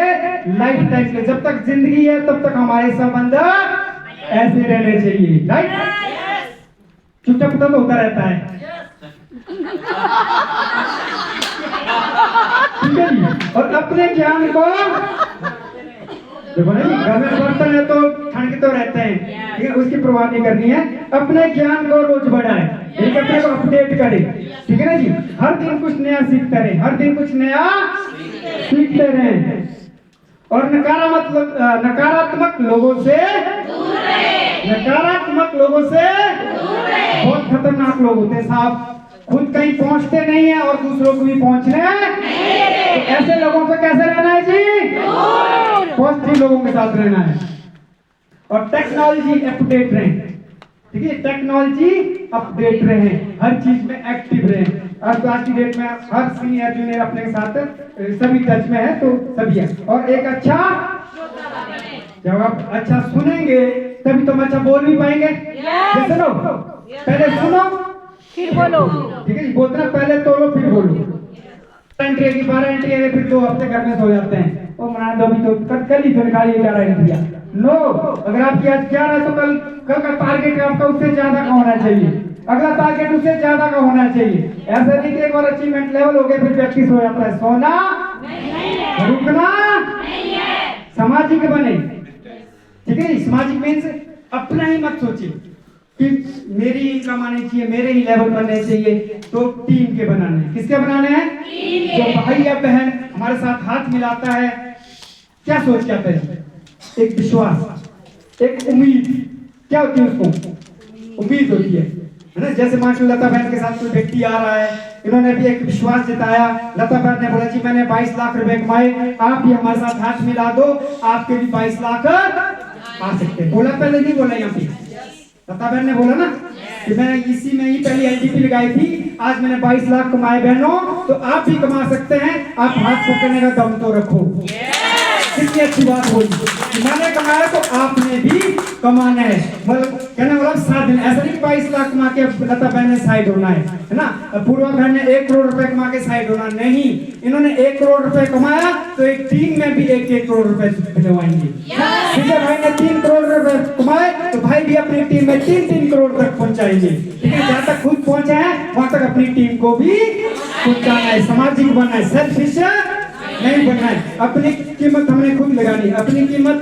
लाइफ टाइम के, जब तक जिंदगी है तब तक हमारे संबंध ऐसे रहने चाहिए, राइट? चुपचाप तो होता रहता है, ठीक है जी? और अपने ज्ञान को देखो, नहीं घर में बर्तन है तो ठंड के तो रहते हैं, ठीक है, उसकी परवाह नहीं करनी है। अपने ज्ञान को रोज बढ़ाएं, एक अपने को अपडेट करें, ठीक है ना जी? हर दिन कुछ नया सीखते रहें, हर दिन कुछ नया सीखते रहें। और नकारात्मक लोगों से दूर रहें। नकारात्मक लोगों से बहुत खतरनाक लोग होते हैं साहब, खुद कहीं पहुंचते नहीं है और दूसरों को भी पहुंचने तो ऐसे लोगों से कैसे रहना है जी? पॉजिटिव लोगों के साथ रहना है। और टेक्नोलॉजी अपडेट रहें, ठीक है? टेक्नोलॉजी अपडेट रहें, हर चीज में एक्टिव रहें। और आज की डेट में हर सीनियर जूनियर अपने साथ सभी टच में है, तो सभी है। और एक अच्छा, जब आप अच्छा सुनेंगे तभी तो अच्छा बोल भी पाएंगे। जैसे लो, पहले सुनो फिर बोलो, ठीक है? बोलते ना, पहले तोलो फिर बोलो। एंट्री की 12 एंट्री है, फिर 2 हफ्ते घर में सो जाते हैं। वो मना दो, अभी तो कल ही तो निकालिए 11 एंट्रियां। नो, अगर आपकी आज 11 है तो कल का टारगेट आपका उससे ज्यादा का होना चाहिए, अगला टारगेट उससे ज्यादा का होना चाहिए। ऐसा नहीं कि एक बार अचीवमेंट लेवल हो गया फिर प्रैक्टिस हो जाता है। सोना रुकना नहीं है, सामाजिक बने, ठीक है? सामाजिक मीन्स अपना ही मत सोचिए कि मेरी इनकम आनी चाहिए, मेरे ही लेवल बनने चाहिए। तो टीम के बनाने, किसके बनाने हैं? जो भाई या बहन हमारे साथ हाथ मिलाता है, क्या सोच के आता है? एक विश्वास, एक उम्मीद। क्या होती है उसको? उम्मीद होती है ना? जैसे मान लो लता बहन के साथ कोई व्यक्ति आ रहा है, इन्होंने भी एक विश्वास जताया। लता बहन ने बोला जी मैंने 22 लाख रुपए कमाए, आप भी हमारे साथ हाथ मिला दो, आपके भी 22 लाख आ सकते हैं। बोला पहले नहीं बोला? यहाँ पे लता बहन ने बोला ना कि मैं इसी में ही पहली एलडीपी लगाई थी, आज मैंने 22 लाख कमाए। बहनों, तो आप भी कमा सकते हैं, आप हाथ पकड़ने का दम तो रखो। कितनी अच्छी बात बोली, मैंने कमाया तो आपने भी कमाना है। मतलब कहने वाला 7 दिन, ऐसा नहीं 22 लाख कमा के लता बहन ने साइड होना है ना? पूर्वा बहन ने 1 करोड़ रुपए कमा के साइड होना नहीं, इन्होंने 1 करोड़ रुपए कमाया तो एक टीम में भी 1-1 करोड़ रुपए दिलवाएंगे। विजय भाई ने 3 करोड़ रुपए कमाए तो भाई भी अपनी टीम में 3-3 करोड़ तक पहुंचाएंगे, ठीक है? जहाँ तक खुद पहुंचे हैं वहां तक अपनी टीम को भी पहुंचाना है। सामाजिक बनना है, सेल्फिश नहीं बनना है। अपनी कीमत हमने खुद लगानी है, अपनी कीमत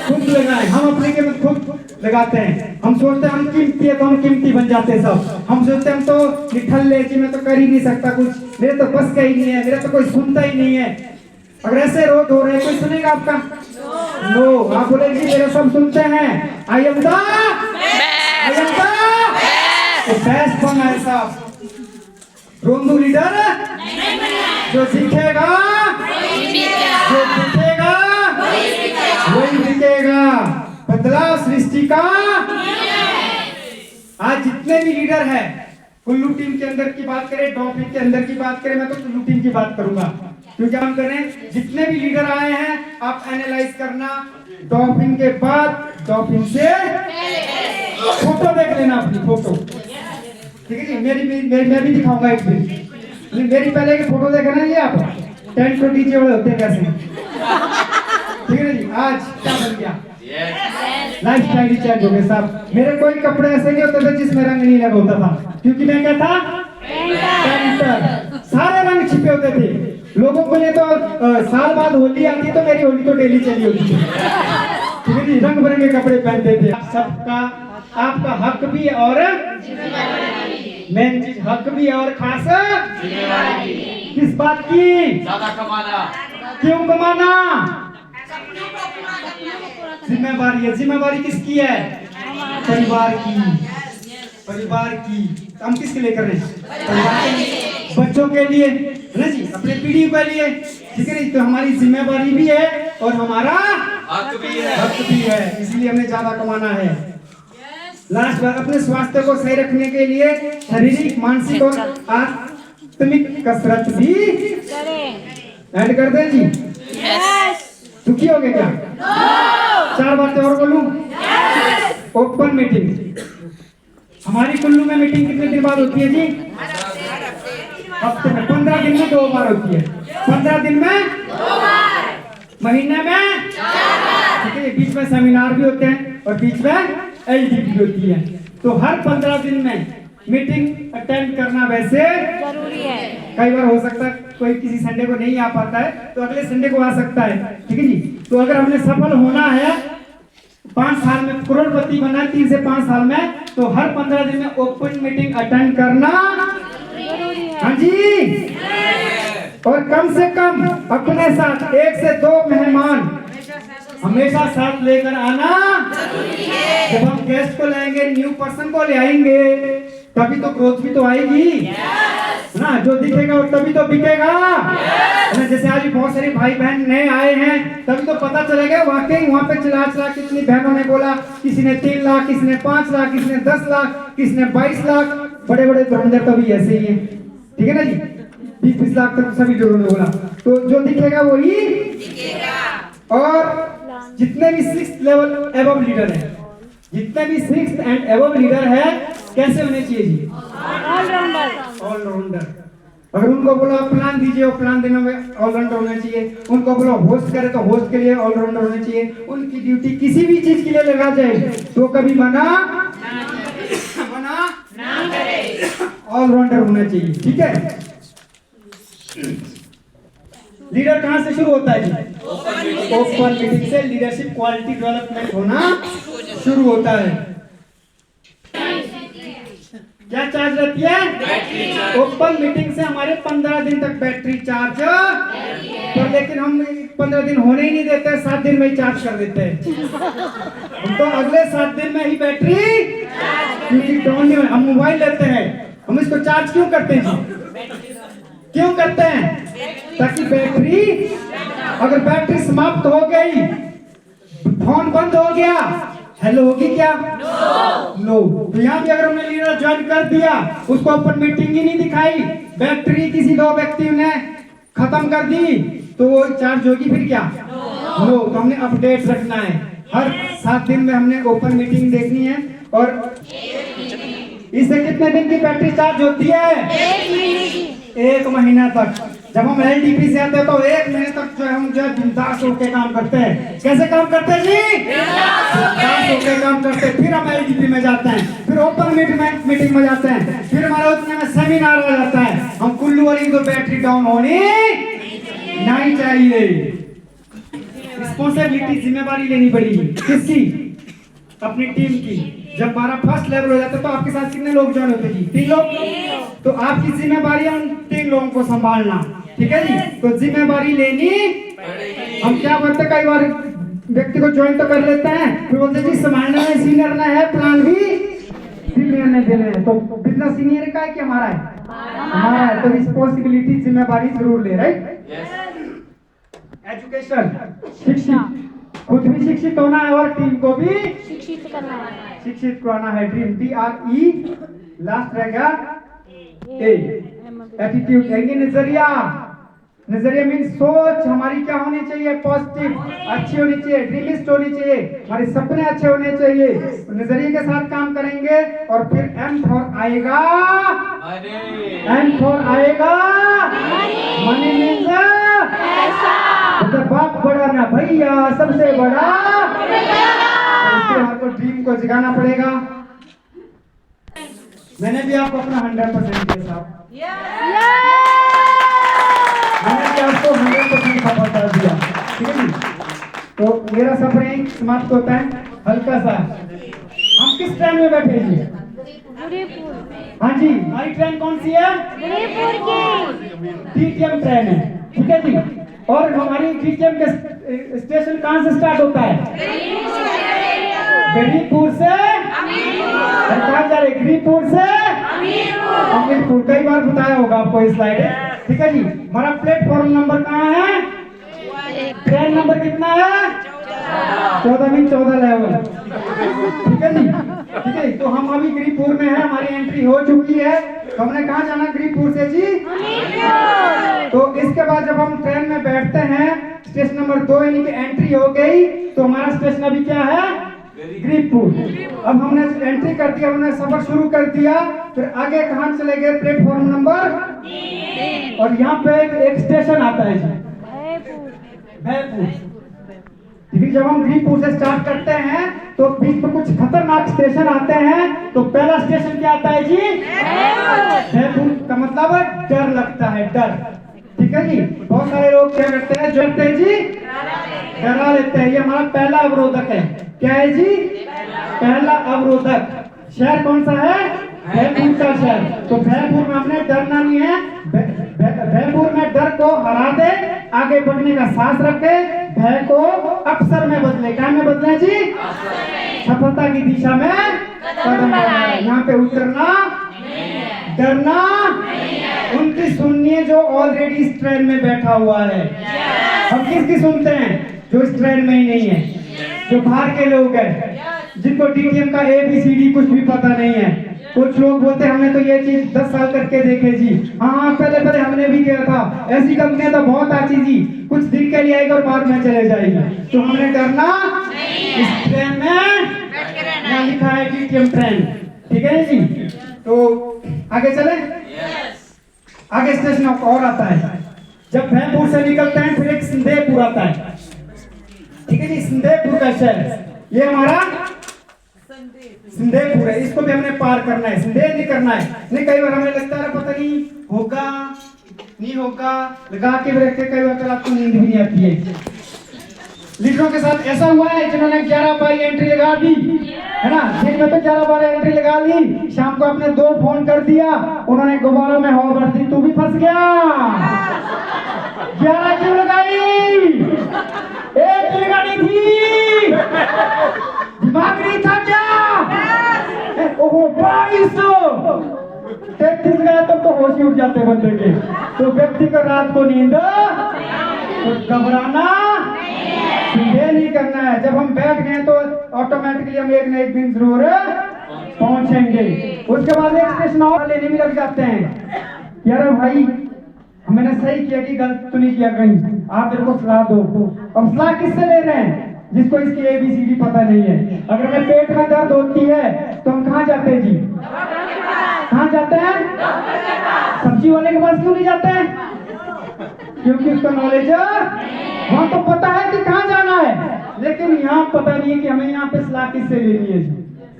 खुद लगाए। हम अपनी कीमत खुद लगाते हैं। हम सोचते हैं हम कीमती है तो हम कीमती बन जाते हैं सब। हम सोचते हैं हम तो निठल्ले जी, मैं तो कर ही नहीं सकता कुछ, मेरे तो बस का ही नहीं है, मेरा तो कोई सुनता ही नहीं है। अगर ऐसे रोज हो रहे हैं, कोई सुनेगा आपका? नो। आप बोले जी मेरे सब सुनते हैं, आई एम द बेस्ट बनना है साहब। रोंदू लीडर जो सीखेगा, जो सीखेगा वही बिकेगा। बदलाव सृष्टि का। आज जितने भी लीडर है, कुल्लू टीम के अंदर की बात करें, डॉल्फिन के अंदर की बात करें, मैं तो कुल्लू टीम की बात करूंगा। क्योंकि हम करें, जितने भी लीडर आए हैं आप एनालाइज करना, डॉल्फिन के बाद डॉल्फिन से फोटो देख लेना, अपनी फोटो, ठीक है जी? मैं भी दिखाऊंगा एक दिन। मेरी पहले की फोटो देखना है, ये आप टेंट को डीजे वाले होते हैं कैसे, ठीक है जी? आज क्या बन गया? लाइफ स्टाइल चेंज हो गए साहब। मेरे कोई कपड़े ऐसे नहीं होते थे जिसमें रंग नहीं लगा होता था, क्योंकि मैं क्या था, पेंटर। सारे रंग छिपे होते थे। लोगों को ये तो साल बाद होली आती तो मेरी होली तो डेली चली होती थी, ठीक है जी। रंग बिरंगे कपड़े पहनते थे। सबका आपका हक भी है और मेन चीज हक भी है और खास किस बात की, ज्यादा कमाना। क्यों कमाना, जिम्मेवारी है। जिम्मेवारी किसकी है, परिवार की, परिवार की। हम किसके लिए कर रहे हैं, परिवार के लिए, बच्चों के लिए, है ना जी, अपने पीढ़ी के लिए, ठीक है। तो हमारी जिम्मेवारी भी है और हमारा हक भी है, हक भी है, इसलिए हमें ज्यादा कमाना है। लास्ट बार अपने स्वास्थ्य को सही रखने के लिए शारीरिक, मानसिक और आत्मिक कसरत भी ऐड कर दें जी। दुखी हो गए क्या, 4 बातें और बोलूं। ओपन मीटिंग, हमारी कुल्लू में मीटिंग कितने दिन बाद होती है जी, हफ्ते में। 15 दिन में 2 बार होती है, 15 दिन में 2 बार, महीने में 4 बार, ठीक है। बीच में सेमिनार भी होते हैं और बीच में एलडीपी भी होती है। तो हर 15 दिन में मीटिंग अटेंड करना वैसे जरूरी है। कई बार हो सकता है कोई किसी संडे को नहीं आ पाता है तो अगले संडे को आ सकता है, ठीक है जी। तो अगर हमने सफल होना है 5 साल में, करोड़पति बनना है 3 से 5 साल में, तो हर 15 दिन में ओपन मीटिंग अटेंड करना जरूरी है। हाँ जी। और कम से कम अपने साथ 1 से 2 मेहमान हमेशा साथ लेकर आना जरूरी है। जब हम गेस्ट को लाएंगे, न्यू पर्सन को ले आएंगे, तभी तो ग्रोथ भी तो आएगी ना। जो दिखेगा वो तभी तो बिकेगा ना। जैसे आज बहुत सारे भाई बहन नए आए हैं, तभी तो पता चलेगा वाकई वहाँ पे चला कितनी बहनों ने बोला, किसी ने 3 लाख, किसी ने 5 लाख, किसी ने 10 लाख, किसी ने 22 लाख। बड़े बड़े धुरंधर तो भी ऐसे ही है, ठीक है ना जी। 20-20 लाख तक सभी लोगों ने बोला। तो जो दिखेगा वही दिखेगा। और जितने भी 6th लेवल एबव लीडर है, जितने भी 6th एंड एबव लीडर है, कैसे होने चाहिए जी, ऑलराउंडर। ऑलराउंडर। अगर उनको बोला प्लान दीजिए, और प्लान देने में ऑलराउंडर होना चाहिए। उनको बोला होस्ट करे तो होस्ट के लिए ऑलराउंडर होना चाहिए। उनकी ड्यूटी किसी भी चीज के लिए लगा जाए तो कभी मना ना करे, ऑलराउंडर होना चाहिए, ठीक है। लीडर कहां से शुरू होता है जी, ओपन मीटिंग से लीडरशिप क्वालिटी डेवलपमेंट होना शुरू होता है। क्या चार्ज रहती है, ओपन मीटिंग से हमारे 15 दिन तक बैटरी चार्ज, पर लेकिन हम 15 दिन होने ही नहीं देते, 7 दिन में ही चार्ज कर देते हैं। हम तो अगले 7 दिन में ही बैटरी डाउन नहीं, हम मोबाइल लेते हैं, हम इसको चार्ज क्यों करते हैं, क्यों करते हैं, ताकि बैटरी, अगर बैटरी समाप्त हो गई, फोन बंद हो गया, हेलो होगी क्या, नो। तो यहाँ भी अगर हमने लीडर ज्वाइन कर दिया, उसको ओपन मीटिंग ही नहीं दिखाई, बैटरी किसी 2 व्यक्ति ने खत्म कर दी, तो वो चार्ज होगी फिर क्या, नो। तो हमने अपडेट रखना है, हर 7 दिन में हमने ओपन मीटिंग देखनी है। और इससे कितने दिन की बैटरी चार्ज होती है, 1 महीना तक। जब हम एलडीपी से आते हैं तो 1 महीने तक जो हम जो बिंदास होकर काम करते हैं। कैसे काम करते हैं जी, बिंदास होकर काम करते हैं। फिर हम एलडीपी में जाते हैं, फिर ओपन मीटिंग में जाते हैं, फिर हमारा उतने में सेमिनार हो जाता है। हम कुल्लू वाली तो बैटरी डाउन होनी नहीं चाहिए। रिस्पॉन्सिबिलिटी, जिम्मेवारी लेनी पड़ेगी, किसकी, अपनी टीम की। जब हमारा फर्स्ट लेवल हो जाता है तो आपके साथ कितने लोग ज्वाइन होते हैं जी, 3 लोग। तो आपकी जिम्मेवारी है उन 3 लोगों को संभालना, ठीक है जी। तो जिम्मेवारी लेनी, हम क्या करते हैं, कई बार व्यक्ति को ज्वाइन तो कर लेते हैं, फिर बोलते हैं जी संभालना है, सीनियर ने है, प्लान भी सीनियर ने देने हैं। तो बिजनेस सीनियर का है कि हमारा है, हमारा है। तो रिस्पॉन्सिबिलिटी, जिम्मेवारी जरूर ले, राइट। एजुकेशन, शिक्षा, खुद भी शिक्षित होना है और टीम को भी शिक्षित करना है, शिक्षित कराना है। ड्रीम, DRE, लास्ट रहेगा ए। एटीट्यूड यानी नजरिया, नजरिया मीन सोच हमारी क्या होनी चाहिए, पॉजिटिव, अच्छी होनी चाहिए, ड्रीमिस्ट होनी चाहिए, हमारे सपने अच्छे होने चाहिए। नजरिए के साथ काम करेंगे। और फिर M फॉर आएगा, M फॉर आएगा, मनी मीन्स पैसा। बाप बड़ा ना भैया, सबसे बड़ा उसके हमारे को ड्रीम को जगाना पड़ेगा। मैंने भी आपको अपना 100% दिया साहब, मैंने भी आपको 100% सफलता दिया, ठीक है जी। तो मेरा सफर यहीं समाप्त होता है। हल्का सा हम किस ट्रेन में बैठे जी? हाँ जी, हमारी ट्रेन कौन सी है? डीटीएम ट्रेन है, ठीक है जी। और हमारी डीटीएम के स्टेशन कहाँ से स्टार्ट होता है? गरीबपुर से कहाँ जा रहे? गरीबपुर से अमीरपुर। कई बार बताया होगा आपको इस स्लाइड है, ठीक है जी। हमारा प्लेटफॉर्म नंबर कहाँ है? ट्रेन नंबर कितना है? 14 में 14 लेवल, ठीक है जी, ठीक है। तो हम अभी गरीबपुर में है, हमारी एंट्री हो चुकी है। तो हमने कहाँ जाना गरीबपुर से जी? तो इसके बाद जब हम ट्रेन में बैठते हैं, स्टेशन नंबर 2 यानी कि एंट्री हो गई, तो हमारा स्टेशन अभी क्या है? गरीबपुर। अब हमने एंट्री कर दिया, हमने सफर शुरू कर दिया। फिर आगे कहाँ चले गए? Platform number 3। और यहाँ पे एक स्टेशन आता है जी, भयपुर। ठीक है, जब हम गरीबपुर से स्टार्ट करते हैं तो बीच में कुछ खतरनाक स्टेशन आते हैं। तो पहला स्टेशन क्या आता है जी? भयपुर का मतलब डर लगता है, डर, ठीक है जी। बहुत सारे लोग क्या करते हैं? डरते हैं जी, डरा लेते हैं। ये हमारा पहला अवरोधक है। क्या है जी? पहला अवरोधक। शहर कौन सा है? भयपुर का शहर। तो भयपुर में हमने डरना नहीं है। भयपुर में डर को हरा दे, आगे बढ़ने का साहस रखे, भय को अवसर में बदले। क्या में बदले जी? सफलता की दिशा में कदम बढ़ाए। यहाँ पे उतरना, डरना उनकी सुनिए जो ऑलरेडी इस ट्रेन में बैठा हुआ है। हम किसकी सुनते हैं? जो इस ट्रेन में ही नहीं है, जो बाहर के लोग हैं, जिनको डीटीएम का ABCD कुछ भी पता नहीं है। कुछ लोग बोलते हैं हमने तो ये चीज 10 साल करके देखे जी। हाँ, पहले हमने भी किया था। ऐसी कंपनियां तो बहुत अच्छी जी, कुछ दिन के लिए आएगी और बाद में चले जाएगी। तो हमने डरना इस ट्रेन में, यहाँ लिखा है डीटीएम ट्रेन, ठीक है जी। तो आगे चले। आगे स्टेशन और आता है। जब भयपुर से निकलते हैं फिर एक संदेहपुर आता है, ठीक है जी। संदेहपुर का शहर, ये हमारा संदेहपुर है। इसको भी हमने पार करना है, संदेह नहीं करना है। नहीं, कई बार हमें लगता है पता नहीं होगा नहीं होगा, लगा के भी रखते, कई बार आपको नींद भी नहीं आती है। लीडरों के साथ ऐसा हुआ है जिन्होंने 11 बार एंट्री लगा दी है ना, दिन में तो 11 बार एंट्री लगा ली, शाम को आपने 2 फोन कर दिया, उन्होंने दोबारा में हवा भर दी, तू भी फंस गया। 11 क्यों लगाई? एक लगानी थी, दिमाग नहीं था क्या? ओहो 22 33 गया तब तो होश ही उठ जाते बंदे के। तो व्यक्ति को रात को नींद, तो घबराना नहीं करना है। जब हम बैठ गए तो ऑटोमेटिकली हम एक न एक दिन जरूर पहुंचेंगे। उसके बाद एक स्टेशन और लेने भी लग जाते हैं। यार भाई मैंने सही किया कि गलत तो नहीं किया कहीं, आप मेरे को सलाह दो। अब सलाह किससे ले रहे हैं? जिसको इसकी ABCD पता नहीं है। अगर हमें पेट में दर्द होती है तो हम कहाँ जाते हैं जी? कहाँ जाते हैं? सब्जी वाले के पास क्यों नहीं जाते हैं? क्योंकि उसका नॉलेज वहाँ तो पता है कि कहाँ जाना है, लेकिन यहाँ पता नहीं है कि हमें यहाँ पे सलाह किससे लेनी है जी,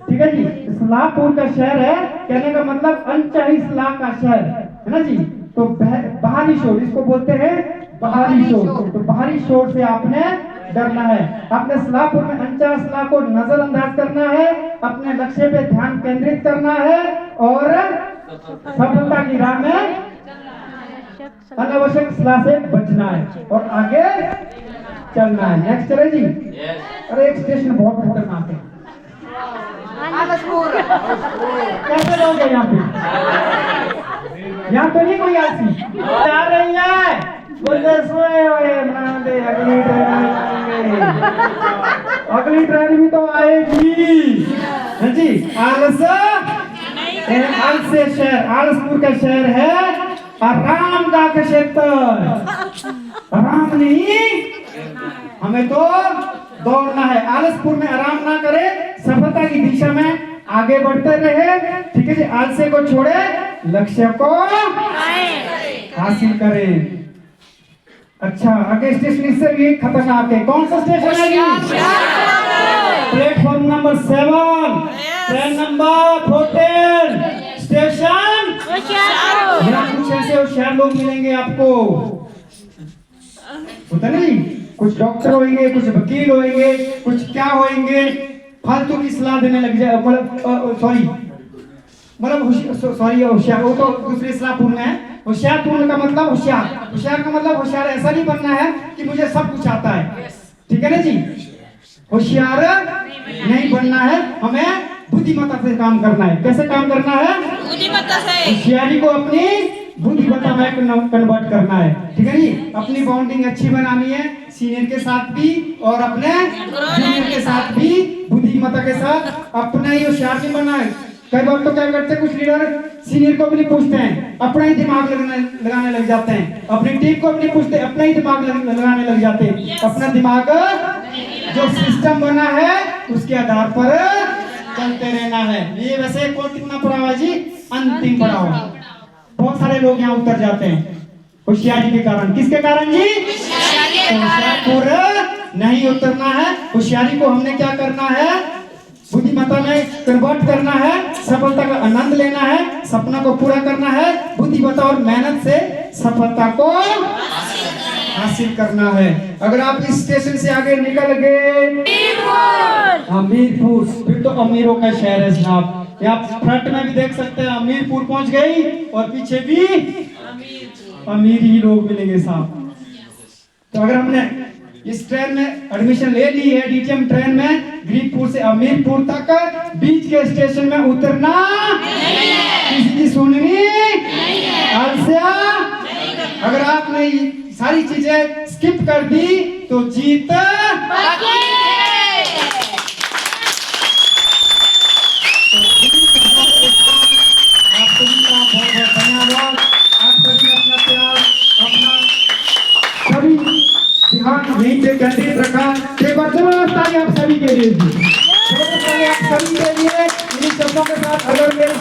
ठीक है जी। सलाहपुर का शहर है, कहने का मतलब अनचाही सलाह का शहर है ना जी। तो बाहरी शोर, इसको बोलते हैं बाहरी शोर। तो बाहरी शोर से आपने डरना है। आपने सलाहपुर में अनचाही सलाह को नजरअंदाज करना है, अपने लक्ष्य पे ध्यान केंद्रित करना है और सफलता की राह में अनावश्यक सलाह से बचना है और आगे चलना है। नेक्स्ट चले जी। अरे एक स्टेशन बहुत खतरनाक है, कैसे लोगे यहाँ पे? यहाँ तो नहीं कोई आलसी आ रही है, बोलते सोए हुए दे, अगली ट्रेन भी तो आएगी जी। आलस्य शहर, आलसपुर का शहर है आराम का क्षेत्र। आराम नहीं, हमें तो दौड़ना है। आलसपुर में आराम ना करे, सफलता की दिशा में आगे बढ़ते रहे, ठीक है जी। आलस्य को छोड़े, लक्ष्य को हासिल करें। अच्छा, आगे स्टेशन इससे भी खतरनाक है। कौन सा स्टेशन है? Platform number 7, train number 14, station. Hoshiarpur. यहाँ कुछ ऐसे होशियार लोग मिलेंगे आपको, होता नहीं, कुछ डॉक्टर होंगे, कुछ वकील होंगे, कुछ क्या होंगे, फालतू की सलाह देने लग जाए, मतलब सॉरी होशियार, वो तो दूसरे सलाहपूर्ण है। होशियारपूर्ण का मतलब होशियार, होशियार का मतलब होशियार ऐसा नहीं बनना है कि मुझे सब कुछ आता है, ठीक है ना जी। होशियार नहीं बनना है, हमें बुद्धिमत्ता से काम करना है। कैसे काम करना है? बुद्धिमत्ता से। होशियारी को अपनी बुद्धिमत्ता में कन्वर्ट करना है, ठीक है जी। अपनी बॉन्डिंग अच्छी बनानी है, सीनियर के साथ भी और अपने जूनियर के साथ भी बुद्धिमत्ता के साथ। अपना ही होशियार नहीं बनना है। कई बार तो क्या करते हैं कुछ लीडर, सीनियर को भी नहीं पूछते हैं, अपना ही दिमाग लगाने लग जाते हैं। अपनी टीम को भी नहीं पूछते, अपना ही दिमाग लगाने लग जाते हैं। अपना दिमाग जो सिस्टम बना है उसके आधार पर चलते रहना है। ये वैसे कौन कितना पढ़ा हुआ जी? अंतिम पढ़ा हुआ। बहुत सारे लोग यहाँ उतर जाते हैं होशियारी के कारण। किसके कारण जी? होशियारपुर नहीं उतरना है। होशियारी को हमने क्या करना है? बुद्धिमत्ता में कन्वर्ट करना है, सफलता का आनंद लेना है, सपना को पूरा करना है। बुद्धिमत्ता और मेहनत से सफलता को हासिल करना है। अगर आप इस स्टेशन से आगे निकल गए अमीरपुर, फिर तो अमीरों का शहर है जनाब। आप फ्रंट में भी देख सकते हैं, अमीरपुर पहुंच गई और पीछे भी अमीर ही लोग मिलेंगे साहब। तो अगर हमने इस ट्रेन में एडमिशन ले ली है, डीटीएम ट्रेन में, गरीबपुर से अमीरपुर तक, बीच के स्टेशन में उतरना किसी की सुननी अलसिया। अगर आपने सारी चीजें स्किप कर दी तो जीत आप सभी का बहुत बहुत धन्यवाद। आप सभी अपना प्यार, अपना सभी ध्यान यहीं पे केंद्रित रखा। एक बार जबरदस्त ताली आप सभी के लिए, जबरदस्त ताली आप सभी के लिए। इन शब्दों के साथ अगर मेरे